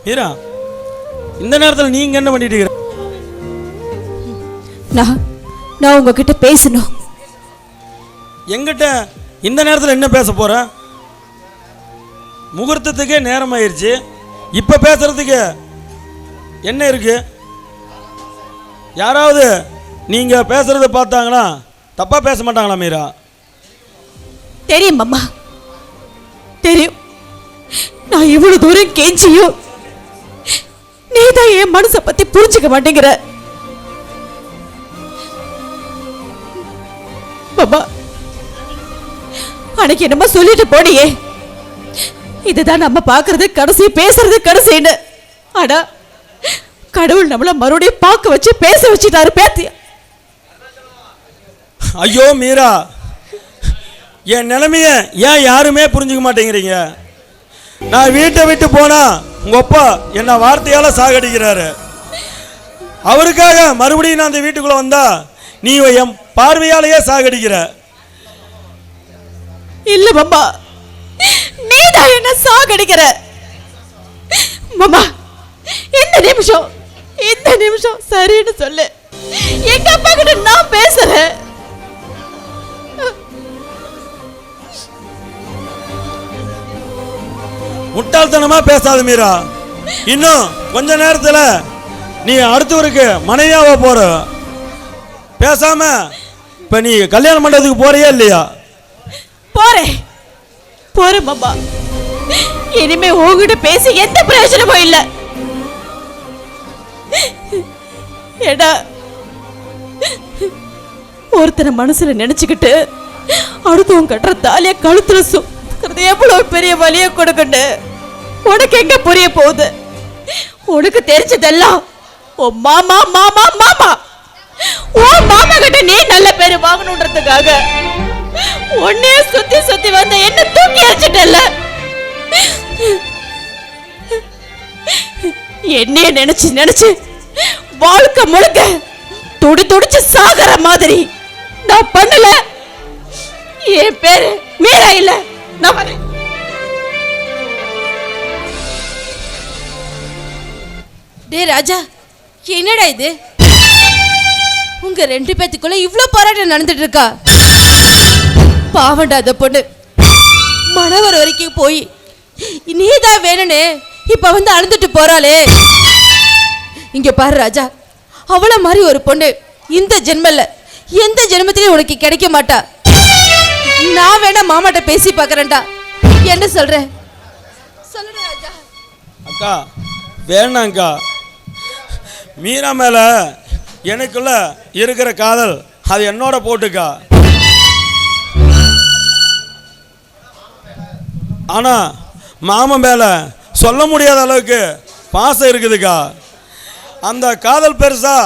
மீரா, இந்த நேரத்தில் நீங்க என்ன பண்ணிட்டு இருக்கிற? நான் உங்ககிட்ட பேசணும். எங்கிட்ட இந்த நேரத்தில் என்ன பேச போற? முகூர்த்தத்துக்கே நேரம் ஆயிடுச்சு. இப்ப பேசுறதுக்கு என்ன இருக்கு? யாராவது நீங்க பேசுறத பார்த்தாங்கன்னா தப்பா பேச மாட்டாங்களா மீரா? தெரியும் அம்மா, தெரியும். நான் இவ்வளவு தூரம் கெஞ்சியும் நீதான் என் மனசை பத்தி புரிஞ்சுக்க மாட்டேங்கிற. பாபா, அன்னைக்கு என்னமோ சொல்லிட்டு போனியே, இதுதான் நம்ம பாக்குறது கடைசி, பேசுறது கடைசின்னு. ஆனா கடவுள் நம்மள மறுபடியும் பார்க்க வச்சு பேச வச்சுட்டாரு பேத்தி. ஐயோ மீரா, என் நிலைமைய ஏன் யாருமே புரிஞ்சுக்க மாட்டேங்கிறீங்க? நான் வீட்டை விட்டு போனா உங்க அப்பா என்ன வார்த்தையால சாகடிக்கிறாரு. அவருக்காக மறுபடியும் நான் அந்த வீட்டுக்குள்ள வந்தா நீ என் பார்வையாலேயே சாகடிக்கிற. இல்ல மாமா, நீதான் என்ன சாகடிக்கிற. மாமா, இந்த நிமிஷம் சரின்னு சொல்லு. எங்க அப்பா கிட்ட நான் பேசுறேன். முட்டாள்தனமா பேசாத மீரா. இன்னும் கொஞ்ச நேரத்துல நீ அடுத்தவருக்கு மனைவியாவ போற. பேசாம இப்ப நீ கல்யாணம் பண்றதுக்கு போறியா இல்லையா? போறேன் மாமா. இனிமே உங்ககிட்ட பேசி எந்த பிரயோஜனமும் இல்ல. ஏடா, ஒருத்தனை மனசுல நினைச்சுக்கிட்டு அடுத்தவங்க கட்டுற தாலிய கழுத்துல சுத்துறது எவ்வளவு பெரிய வலிய கொடுக்கண்டு உனக்கு எங்க புரிய போகுது? உனக்கு தெரிஞ்சதெல்லாம் ஓ மாமா மாமா மாமா. ஓ மாமா கிட்ட நீ நல்ல பேரு வாங்கணுன்றதுக்காக உன்னைய சுத்தி சுத்தி வந்த என்ன தூக்கி அடிச்சிட்டல்ல. என்னைய நினைச்சு வாழ்க்கை முழுக்க துடிச்சு சாகர மாதிரி நான் பண்ணல. என் பேரு மீரா இல்ல. நான் வரேன். டே ராஜா, என்னடா இது? உங்க ரெண்டு பேத்துக்குள்ள இவ்ளோ போராட்டம் நடந்துட்டு இருக்கா? பாவண்டா அந்த பொண்ணு. மணவர் வரைக்கும் போய் நீதான் வேணும்னு இப்ப வந்து அழுந்துட்டு போறாளே. இங்க பாரு ராஜா, அவள மாதிரி ஒரு பொண்ணு இந்த ஜென்மல்ல எந்த ஜென்மத்திலயும் உனக்கு கிடைக்க மாட்டா. நான் வேணா மாமாட்ட பேசி பார்க்கறேன்டா. என்ன சொல்ற? சொல்லுடா ராஜா. அக்கா வேணாங்க்கா. மீரா மேல எனக்குள்ள இருக்கிற காதல் அது என்னோட போட்டுக்கா. ஆனா மாமன் மேல சொல்ல முடியாத அளவுக்கு பாசம் இருக்குதுக்கா. அந்த காதல் பெருசா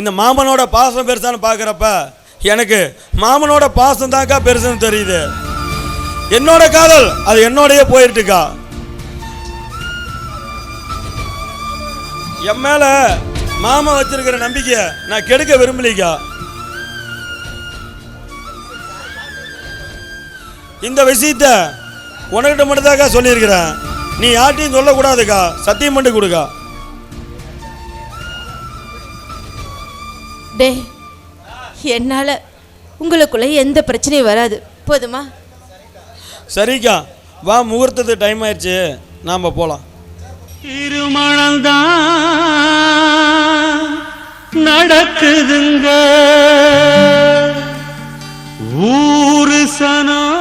இந்த மாமனோட பாசம் பெருசான்னு பார்க்குறப்ப எனக்கு மாமனோட பாசம் தான்க்கா பெருசுன்னு தெரியுது. என்னோட காதல் அது என்னோடயே போயிருட்டுக்கா. என் மேல மாமா வச்சிருக்கிற நம்பிக்கைய நான் கெடுக்க விரும்பலிக்கா. இந்த விஷயத்த உனக்கிட்ட மட்டும்தாக்கா சொல்லியிருக்கிறேன். நீ யார்ட்டையும் சொல்லக்கூடாதுக்கா. சத்தியம் பண்ணி கொடுக்கா. டே, என்னால் உங்களுக்குள்ள எந்த பிரச்சனையும் வராது, போதுமா? சரிக்கா, வா, முகூர்த்தத்துக்கு டைம் ஆயிடுச்சு, நாம் போகலாம். திருமணம்தான் நடக்குதுங்க, ஊரு சனம்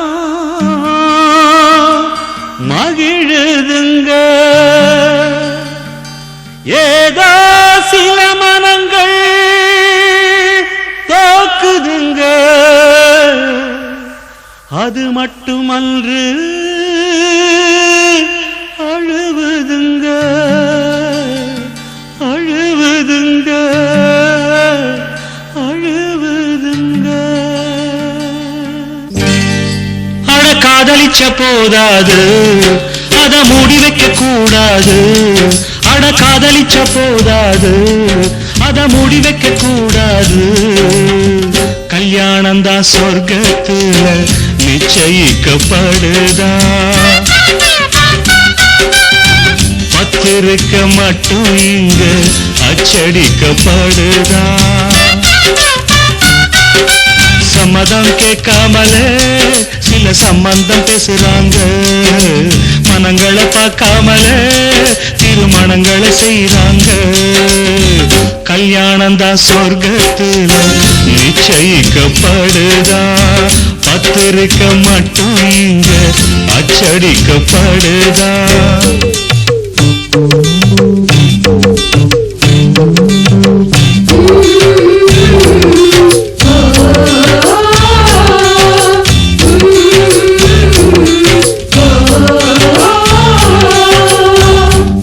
மகிழுதுங்க, ஏதோ சில மனங்கள் தோக்குதுங்க, அது மட்டுமன்று அழுவுதுங்க, அழுவுதுங்க, அழுவுதுங்க. அட காதலிச்ச போதாது, அத மூடி வைக்க கூடாது. அட காதலிச்ச போதாது, அத மூடி வைக்க கூடாது. கல்யாணம் தான் சொர்க்கத்துல நிச்சயிக்கப்படுதா, பத்திரிக்க மட்டும் இங்க அச்சடிக்கப்படுதா. சம்மதம் கேட்காமலே சில சம்பந்தம் பேசுறாங்க, மனங்களை பார்க்காமலே திருமணங்களை செய்றாங்க. கல்யாணம் தான் சொர்க்கத்துல நிச்சயிக்கப்படுதா, பத்திரிக்க மட்டும் இங்க அச்சடிக்கப்படுதா.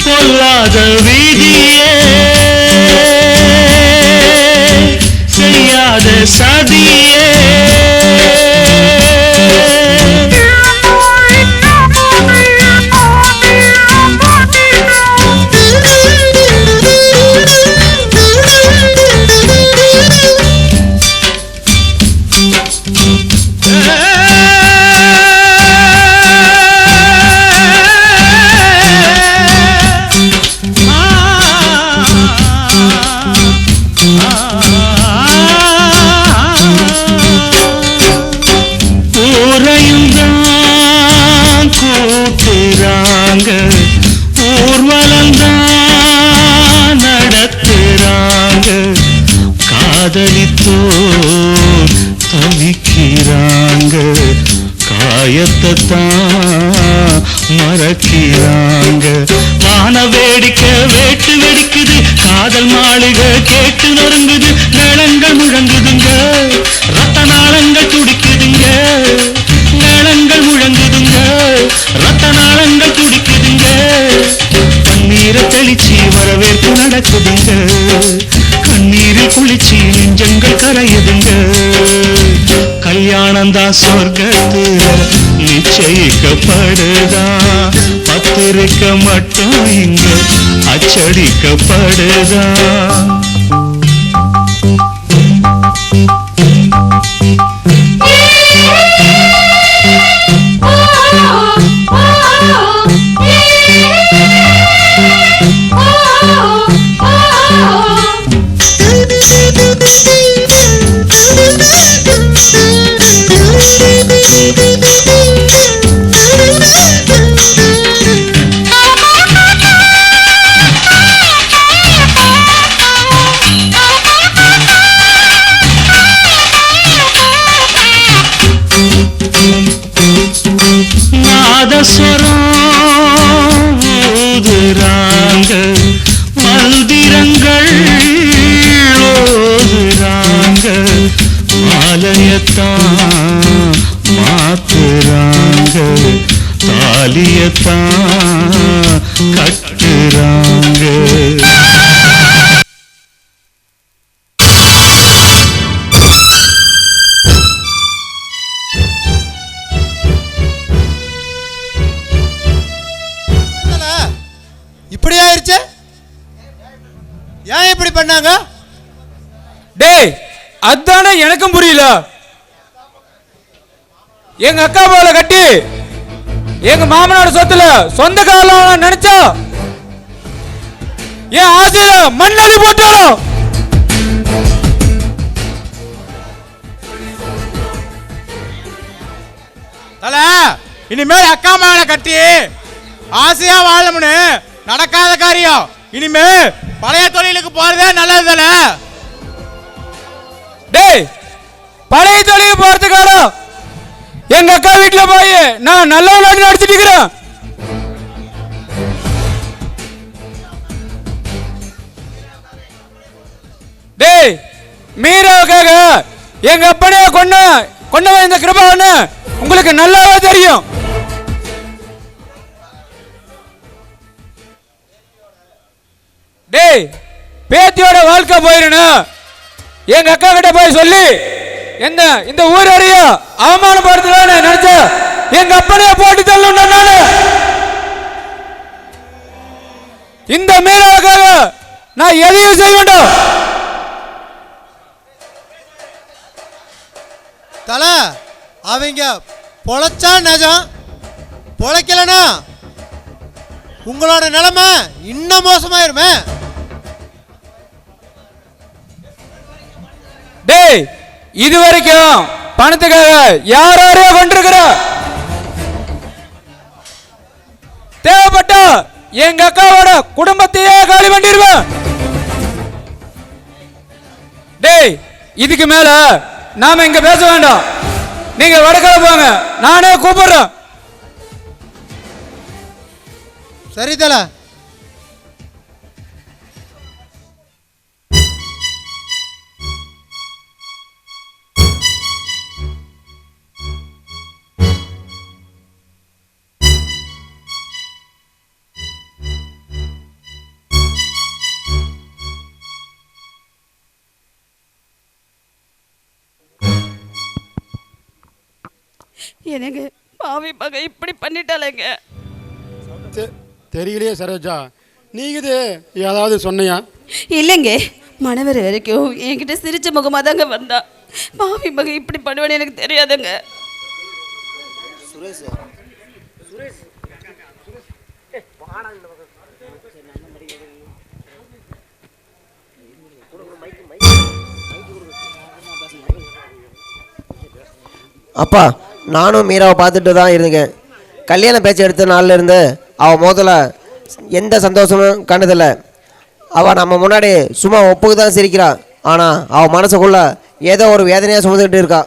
பொல்லாத வீதியே செய்யாத சதியே, ஊரையும் தான் கூட்டுறாங்க, ஊர்வலம் தான் நடத்துறாங்க. காதலித்தோர் தவிக்கிறாங்க, காயத்தை தான் மறக்கிறாங்க. வான வேடிக்கை வேட்டு வெடிக்குது, காதல் மாளிகை கேட்டு நொறுங்குது. மேளங்கள் முழங்குதுங்க, ரத்த நாளங்கள் துடிக்குதுங்க, மேளங்கள் முழங்குதுங்க, ரத்த நாளங்கள் துடிக்குதுங்க. கண்ணீரை தெளிச்சு வரவேற்பு நடக்குதுங்க, கண்ணீரில் குளிச்சு நெஞ்சங்கள் கரையுதுங்க. கல்யாணம் தான் சொர்க்கத்துல நிச்சயிக்கப்படுதா, பத்திரிக்க மட்டும் இங்க அச்சடிக்கப்படுதா. நாதஸ்வரம் ஊதுறாங்க, மந்திரங்கள் ஓதுறாங்க, மாலையத்தான் மாத்துறாங்க, தாலியத்தான் கட்டுறாங்க. பண்ணாங்க? டேய் அதானே எனக்கும் புரியல. எங்க அக்கா போல கட்டி எங்க மாமனோட சொத்துல சொந்த காலம் நினைச்சா என் ஆசையில மண்ணடி போட்டாலும் தல இனிமேல் அக்கா மகனை கட்டி ஆசையா வாழணும்னு நடக்காத காரியம். இனிமே பழைய தொழிலுக்கு போறதே நல்லது தல. டேய் பழைய தொழிலுக்கு போறதுக்காக எங்க அக்கா வீட்டுல போய் நான் நல்ல நடிச்சிட்டு இருக்கிறேன். டேய் மீராவுக்காக எங்க அப்பனே கொண்ட இந்த கிருபாவன்னு உங்களுக்கு நல்லாவே தெரியும். டேய் பேத்தியோட வாழ்க்கை போயிடணும் எங்க அக்கா கிட்ட போய் சொல்லி இந்த ஊர் அறிய அவமானப்படுத்தலான்னு நினைச்ச எங்க அப்பனைய போட்டு தள்ளணும். நானு இந்த மீராவுக்காக நான் எதையும் செய்ய வேண்டாம். தல அவங்க பொழைச்சா நிஜம், பொழைக்கலனா உங்களோட நிலைமை இன்னும் மோசமாயிருமே. டேய் இது வரைக்கும் பணத்துக்காக யாரையோ கொண்டிருக்கிற தேவைப்பட்டா எங்க அக்காவோட குடும்பத்தையே காலி பண்ணிடுவேன். டேய் இதுக்கு மேல நாம இங்க பேச வேண்டாம். நீங்க வடக்கால போங்க, நானே கூப்பிடுறேன். சரி தல. எனக்கு பாவி பகை இப்படி பண்ணிட்டாலேங்க. தெரியலையே சரோஜா, நீ இது ஏதாவது சொன்னியா? இல்லைங்க, மணவர் வரைக்கும் என்கிட்ட சிரிச்ச முகமாக தாங்க வந்தா. பாவி பகை இப்படி பண்ணுவேன்னு எனக்கு தெரியாதுங்க. அப்பா நானும் மீராவை பார்த்துட்டு தான் இருந்தேன். கல்யாண பேச்சு எடுத்த நாள்ல இருந்து அவள் முதல்ல எந்த சந்தோஷமும் கண்டதில்லை. அவள் நம்ம முன்னாடி சும்மா ஒப்புக்கு தான் சிரிக்கிறா, ஆனால் அவள் மனசுக்குள்ள ஏதோ ஒரு வேதனையாக சுமந்துக்கிட்டு இருக்கா.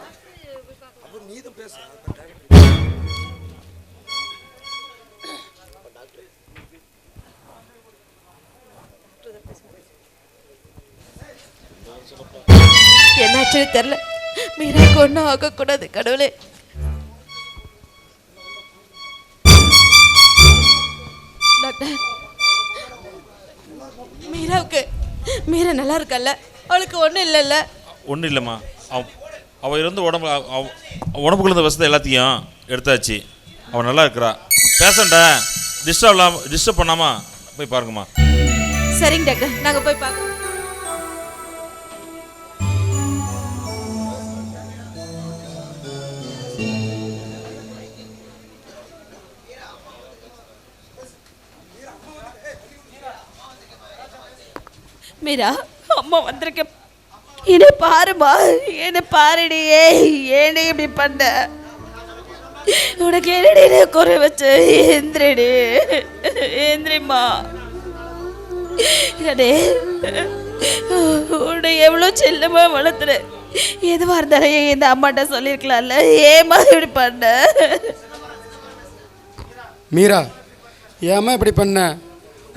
என்னாச்சுன்னு தெரியல. மீராக்கு ஒன்றும் ஆகக்கூடாது கடவுளே. டாக்டர், மீரா நல்லா இருக்கல்ல? அவளுக்கு ஒன்றும் இல்லைல்ல? ஒன்றும் இல்லைம்மா. அவள் இருந்து உடம்புக்குள்ள இருந்த விஷத்தை எல்லாத்தையும் எடுத்தாச்சு. அவள் நல்லா இருக்கிறா. பேஷண்ட்டை டிஸ்டர்ப் பண்ணாமா போய் பாருங்கம்மா. சரிங்க டாக்டர், நாங்கள் போய் பார்க்கலாம். மீரா, அம்மா வந்திருக்க. என்னை பாருமா, என்னை பாருடி. ஏன்டி இப்படி பண்ண? உனக்கு என்னடி குறை வச்சு? எந்திரடி, எந்திரிம்மா. உன்னை எவ்வளோ செல்லமா வளர்த்துற. எதுவாக இருந்தாலும் இந்த அம்மாட்ட சொல்லியிருக்கலாம்ல. ஏமா இப்படி பண்ண? மீரா, ஏம்மா இப்படி பண்ண?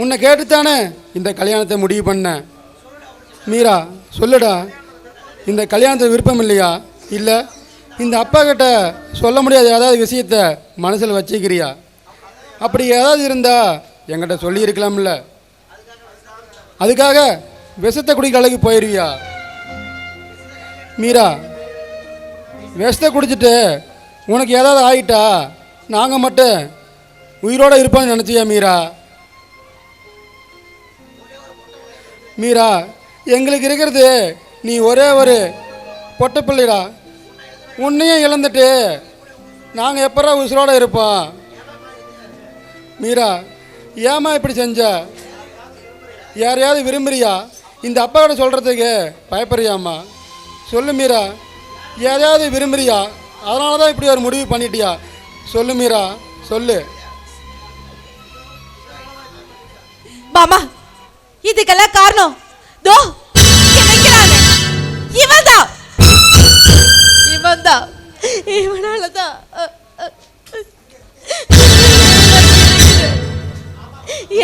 உன்னை கேட்டுத்தானே இந்த கல்யாணத்தை முடிவு பண்ண. மீரா சொல்லுடா, இந்த கல்யாணத்துக்கு விருப்பம் இல்லையா? இல்லை இந்த அப்பா கிட்ட சொல்ல முடியாத ஏதாவது விஷயத்த மனசில் வச்சுக்கிறியா? அப்படி ஏதாவது இருந்தால் என்கிட்ட சொல்லியிருக்கலாம்ல. அதுக்காக விஷத்தை குடிக்கிற அளவுக்கு போயிடுவியா? மீரா, விஷத்தை குடிச்சிட்டு உனக்கு ஏதாவது ஆகிட்டா நாங்கள் மட்டும் உயிரோடு இருப்போம்னு நினச்சியா? மீரா, எங்களுக்கு இருக்கிறது நீ ஒரே ஒரு பொட்ட பிள்ளைடா. உன்னையும் இழந்துட்டு நாங்கள் எப்பரா உசுரோட இருப்போம்? மீரா, ஏமா இப்படி செஞ்ச? யாரையாவது விரும்புறியா? இந்த அப்பா கிட்ட சொல்கிறதுக்கு பயப்படுறியாம்மா? சொல்லு மீரா, யாரையாவது விரும்புறியா? அதனால தான் இப்படி ஒரு முடிவு பண்ணிட்டியா? சொல்லு மீரா, சொல்லு. மாமா, இதுக்கெல்லாம் காரணம் தோ இவன்தான். இவனாலதான்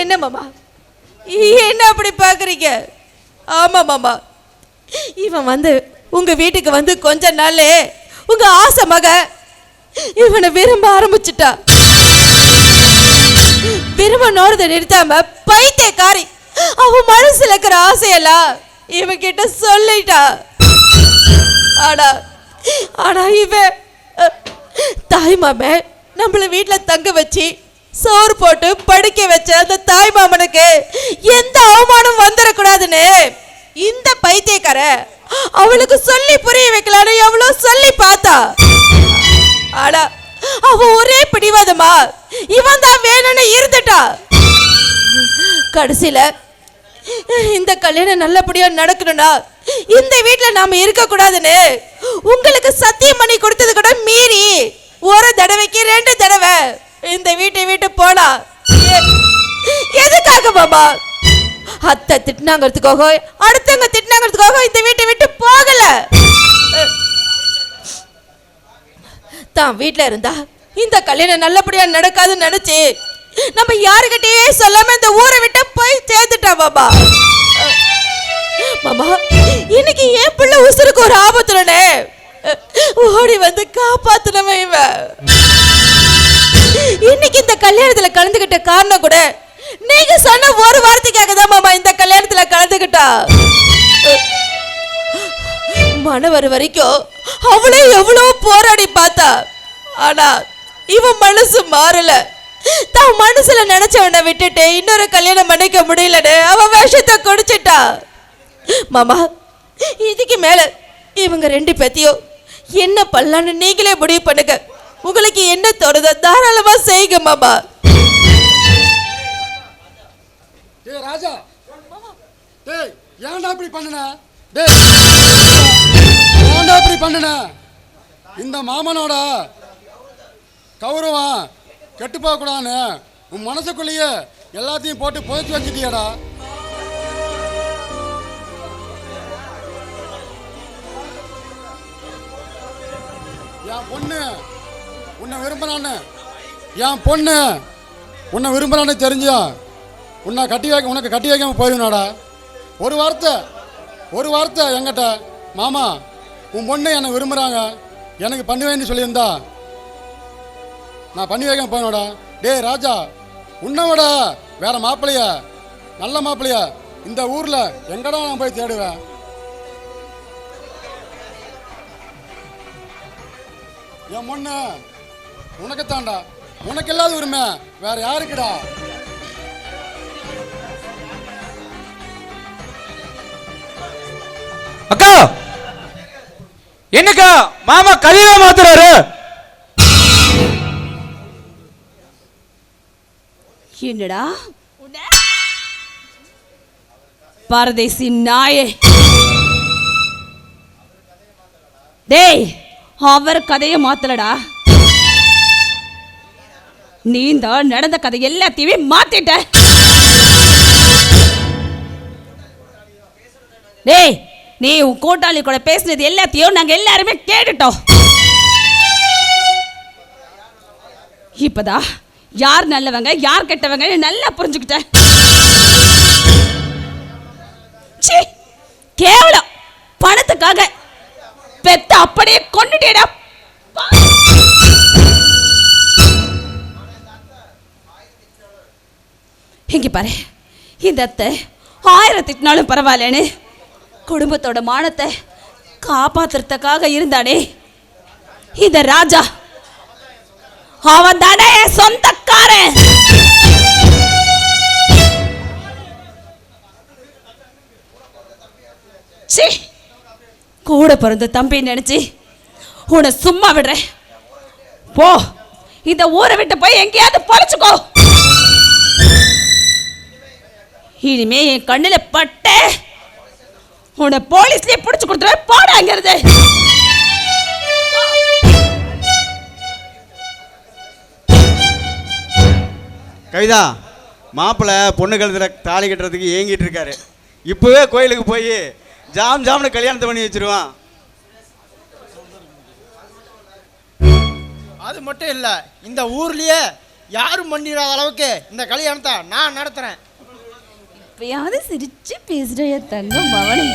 என்ன மாமா, என்ன அப்படி பாக்குறீங்க? ஆமா மாமா, இவன் உங்க வீட்டுக்கு கொஞ்ச நாளே உங்க ஆசை மக இவனை விரும்ப ஆரம்பிச்சுட்டா. விரும்பனோட நிறுத்தாம பைத்தியக்காரி அவன் மனசுல இருக்கிற ஆசையெல்லாம் இவன் கிட்ட சொல்லிட்டா. ஆனா இவன் தாய் மாம நம்மள வீட்டுல தங்க வச்சு சோறு போட்டு படிக்க வச்ச அந்த தாய் மாமனுக்கு எந்த அவமானம் வந்துடக்கூடாதுன்னு இந்த பைத்தியக்கார அவளுக்கு சொல்லி புரிய வைக்கலான்னு எவ்வளவு சொல்லி பார்த்தா. ஆனா அவ ஒரே பிடிவாதமா இவன் தான் வேணும்னு இருந்துட்டா. கடைசியில இந்த கல்யாணம் நல்லபடியா நடக்கணும்னா இந்த வீட்டுல நாம இருக்க கூடாதுன்னு உங்களுக்கு சத்தியம் பண்ணி கொடுத்தது கூட மீறி ஒரு தடவைக்கு 2 தடவை இந்த வீட்டை விட்டு போனா. எதுக்காக மாமா? அத்தை திட்டினாங்கிறதுக்காக, அடுத்தவங்க திட்டினாங்கிறதுக்காக இந்த வீட்டை விட்டு போகல. தான் வீட்டுல இருந்தா இந்த கல்யாணம் நல்லபடியா நடக்காதுன்னு நினைச்சு நம்ம யாருக்கிட்டே சொல்லாம இந்த ஊரை விட்டு போய் சேர்த்துட்டா மாமா. மாமா, இன்னைக்கு என் பிள்ளை உசுருக்கு ஒரு ஆபத்துடனே ஓடி காப்பாத்துனவன் இவன். இன்னைக்கு இந்த கல்யாணத்துல கலந்துகிட்ட காரணம் கூட நீங்க சொன்ன ஒரு வார்த்தைக்காக தான் மாமா இந்த கல்யாணத்துல கலந்துகிட்டா. மனவர வரைக்கும் அவளே எவ்வளவு போராடி பார்த்தா. ஆனா இவன் மனசு மாறல. தான் மனசுல நினைச்சவனை விட்டுட்டு இன்னொரு கல்யாணம் பண்ணிக்க முடியலன்னு அவன் விஷத்தை குடிச்சிட்டா. மாமா, இதுக்கு மேல இவங்க 2 பேத்தையும் என்ன பண்ணலான்னு நீங்களே முடிவு பண்ணுங்க. உங்களுக்கு என்ன தோணுதோ தாராளமா செய்யுங்க மாமா. டேய் ராஜா, டேய் ஏன்டா இப்படி பண்ணுன? ஏன்டா இப்படி பண்ணுன? இந்த மாமனோட கௌரவம் கெட்டு போகக்கூடாதுன்னு உன் மனசுக்குள்ளேயே எல்லாத்தையும் போட்டு புதைச்சி வச்சுட்டியாடா. என் பொண்ணு உன்னை விரும்புறான்னு தெரிஞ்சா உனக்கு கட்டி வைக்காம போயிடுனாடா. ஒரு வார்த்தை என்கிட்ட, மாமா உன் பொண்ணு என்னை விரும்புகிறாங்க, எனக்கு பண்ணுவேன்னு சொல்லியிருந்தா நான் பண்ணி வைக்காம போயினோடா. டேய் ராஜா, உன்னை விட வேற மாப்பிள்ளையா, நல்ல மாப்பிள்ளையா இந்த ஊரில் எங்கடா நான் போய் தேடுவேன்? என் பொண்ணு உனக்குத்தான்டா. உனக்கு இல்லாத உரிமை வேற யாருக்குடா? அக்கா, என்னக்கா மாமா கதையை மாத்துறாரு? என்னடா பரதேசி நாயே! டேய், அவர் கதையை மாத்தலடா, நீ இந்த நடந்த கதை எல்லாத்தையுமே மாத்திட்ட. டேய், நீ உன் கூட்டாளி கூட பேசினது எல்லாத்தையும் நாங்க எல்லாருமே கேட்டுட்டோம். இப்பதான் யார் நல்லவங்க யார் கெட்டவங்க நல்லா புரிஞ்சுக்கிட்ட. கேவலம் பணத்துக்காக பெத்த அப்படியே கொண்டுட்டேடா. இங்க பாரு, இந்த அத்தை 1000 திட்டினாலும் பரவாயில்லன்னு குடும்பத்தோட மானத்தை காப்பாத்துறதுக்காக இருந்தானே இந்த ராஜா, அவன் தானே சொந்தக்காரன். சீ, கூட பிறந்த தம்பி நினைச்சி உன்னை சும்மா விடுறேன். போ, இந்த ஊரை விட்டு போய் எங்கேயாவது பொழைச்சுக்கோ. இனிமே என் கண்ணுல பட்ட உன்னை போலீஸ்லயே பிடிச்சு கொடுத்துருவேன். போடாங்கிறது. கவிதா, மாப்பிள்ளை பொண்ணு கழுத்துல தாலி கட்டுறதுக்கு ஏங்கிட்டு இருக்காரு. இப்போவே கோயிலுக்கு போய் ஜாம்னு கல்யாணத்தை பண்ணி வச்சிருவான். அது மட்டும் இல்லை, இந்த ஊர்லேயே யாரும் பண்ணிடாத அளவுக்கு இந்த கல்யாணத்தை நான் நடத்துகிறேன். இப்பயாவது சிரிச்சு பேசுகிற தங்கம் மவனே.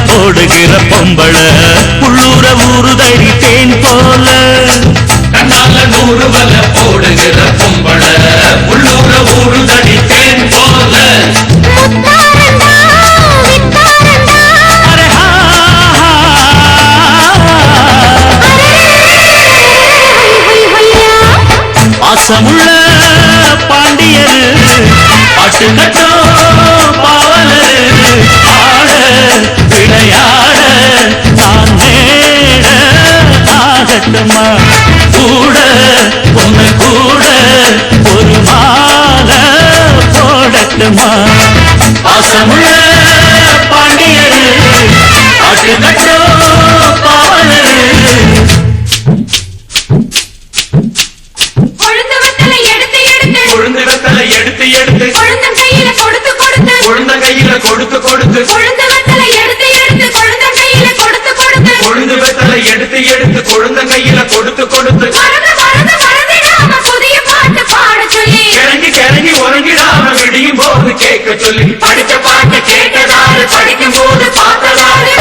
போடுகிற பொம்பள உள்ளூர ஊறுதடி தேன் போல. கண்ணால 100 வல போடுகிற பொம்பள உள்ளூர ஊறுதடி தேன் போல. பாசமுள்ள பாண்டியரு பாட்டு கட்டோ பாவலரு ஆட விளையாட நான் நேட ஆகட்டுமா கூட ஒன்று கூட ஒரு மாலை போடட்டுமா. பாசமுள்ள பாண்டியரு பாட்டு கட்டோ பாவலரு. கொழுந்து வெத்தலை எடுத்து எடுத்து கொழுந்தன் கையில கொடுத்து கொடுத்து கொழுந்தன் கையில கொடுத்து கொடுத்து கொழுந்து வெத்தலை எடுத்து எடுத்து கொழுந்தன் கையில கொடுத்து கொடுத்து கொழுந்து வெத்தலை எடுத்து எடுத்து கொழுந்தன் கையில கொடுத்து கொடுத்து மறந்து மறந்து மறந்திடாம புதிய பாட்டு பாட சொல்லி கிறங்கி கிறங்கி உறங்கிடாம விடியும் போது கேட்க சொல்லி படிச்ச பாட்டு கேட்டதாரு படிக்கும் போது பார்த்ததாரு.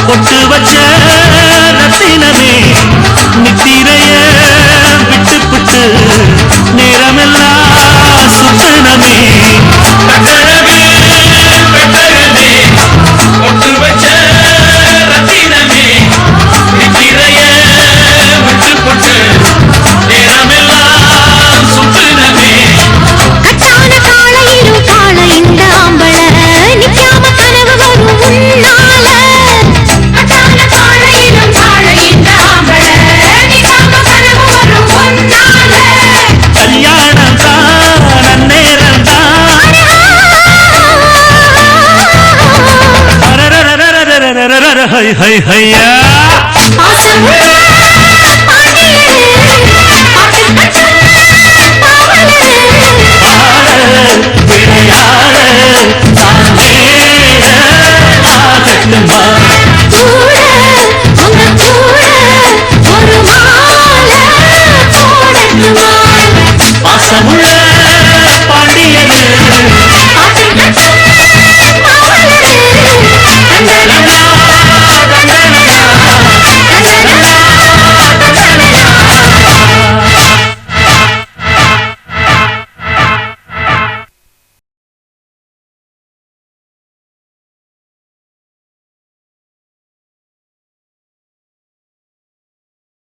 பொட்டு வச்ச ஹை ஹை ஹையா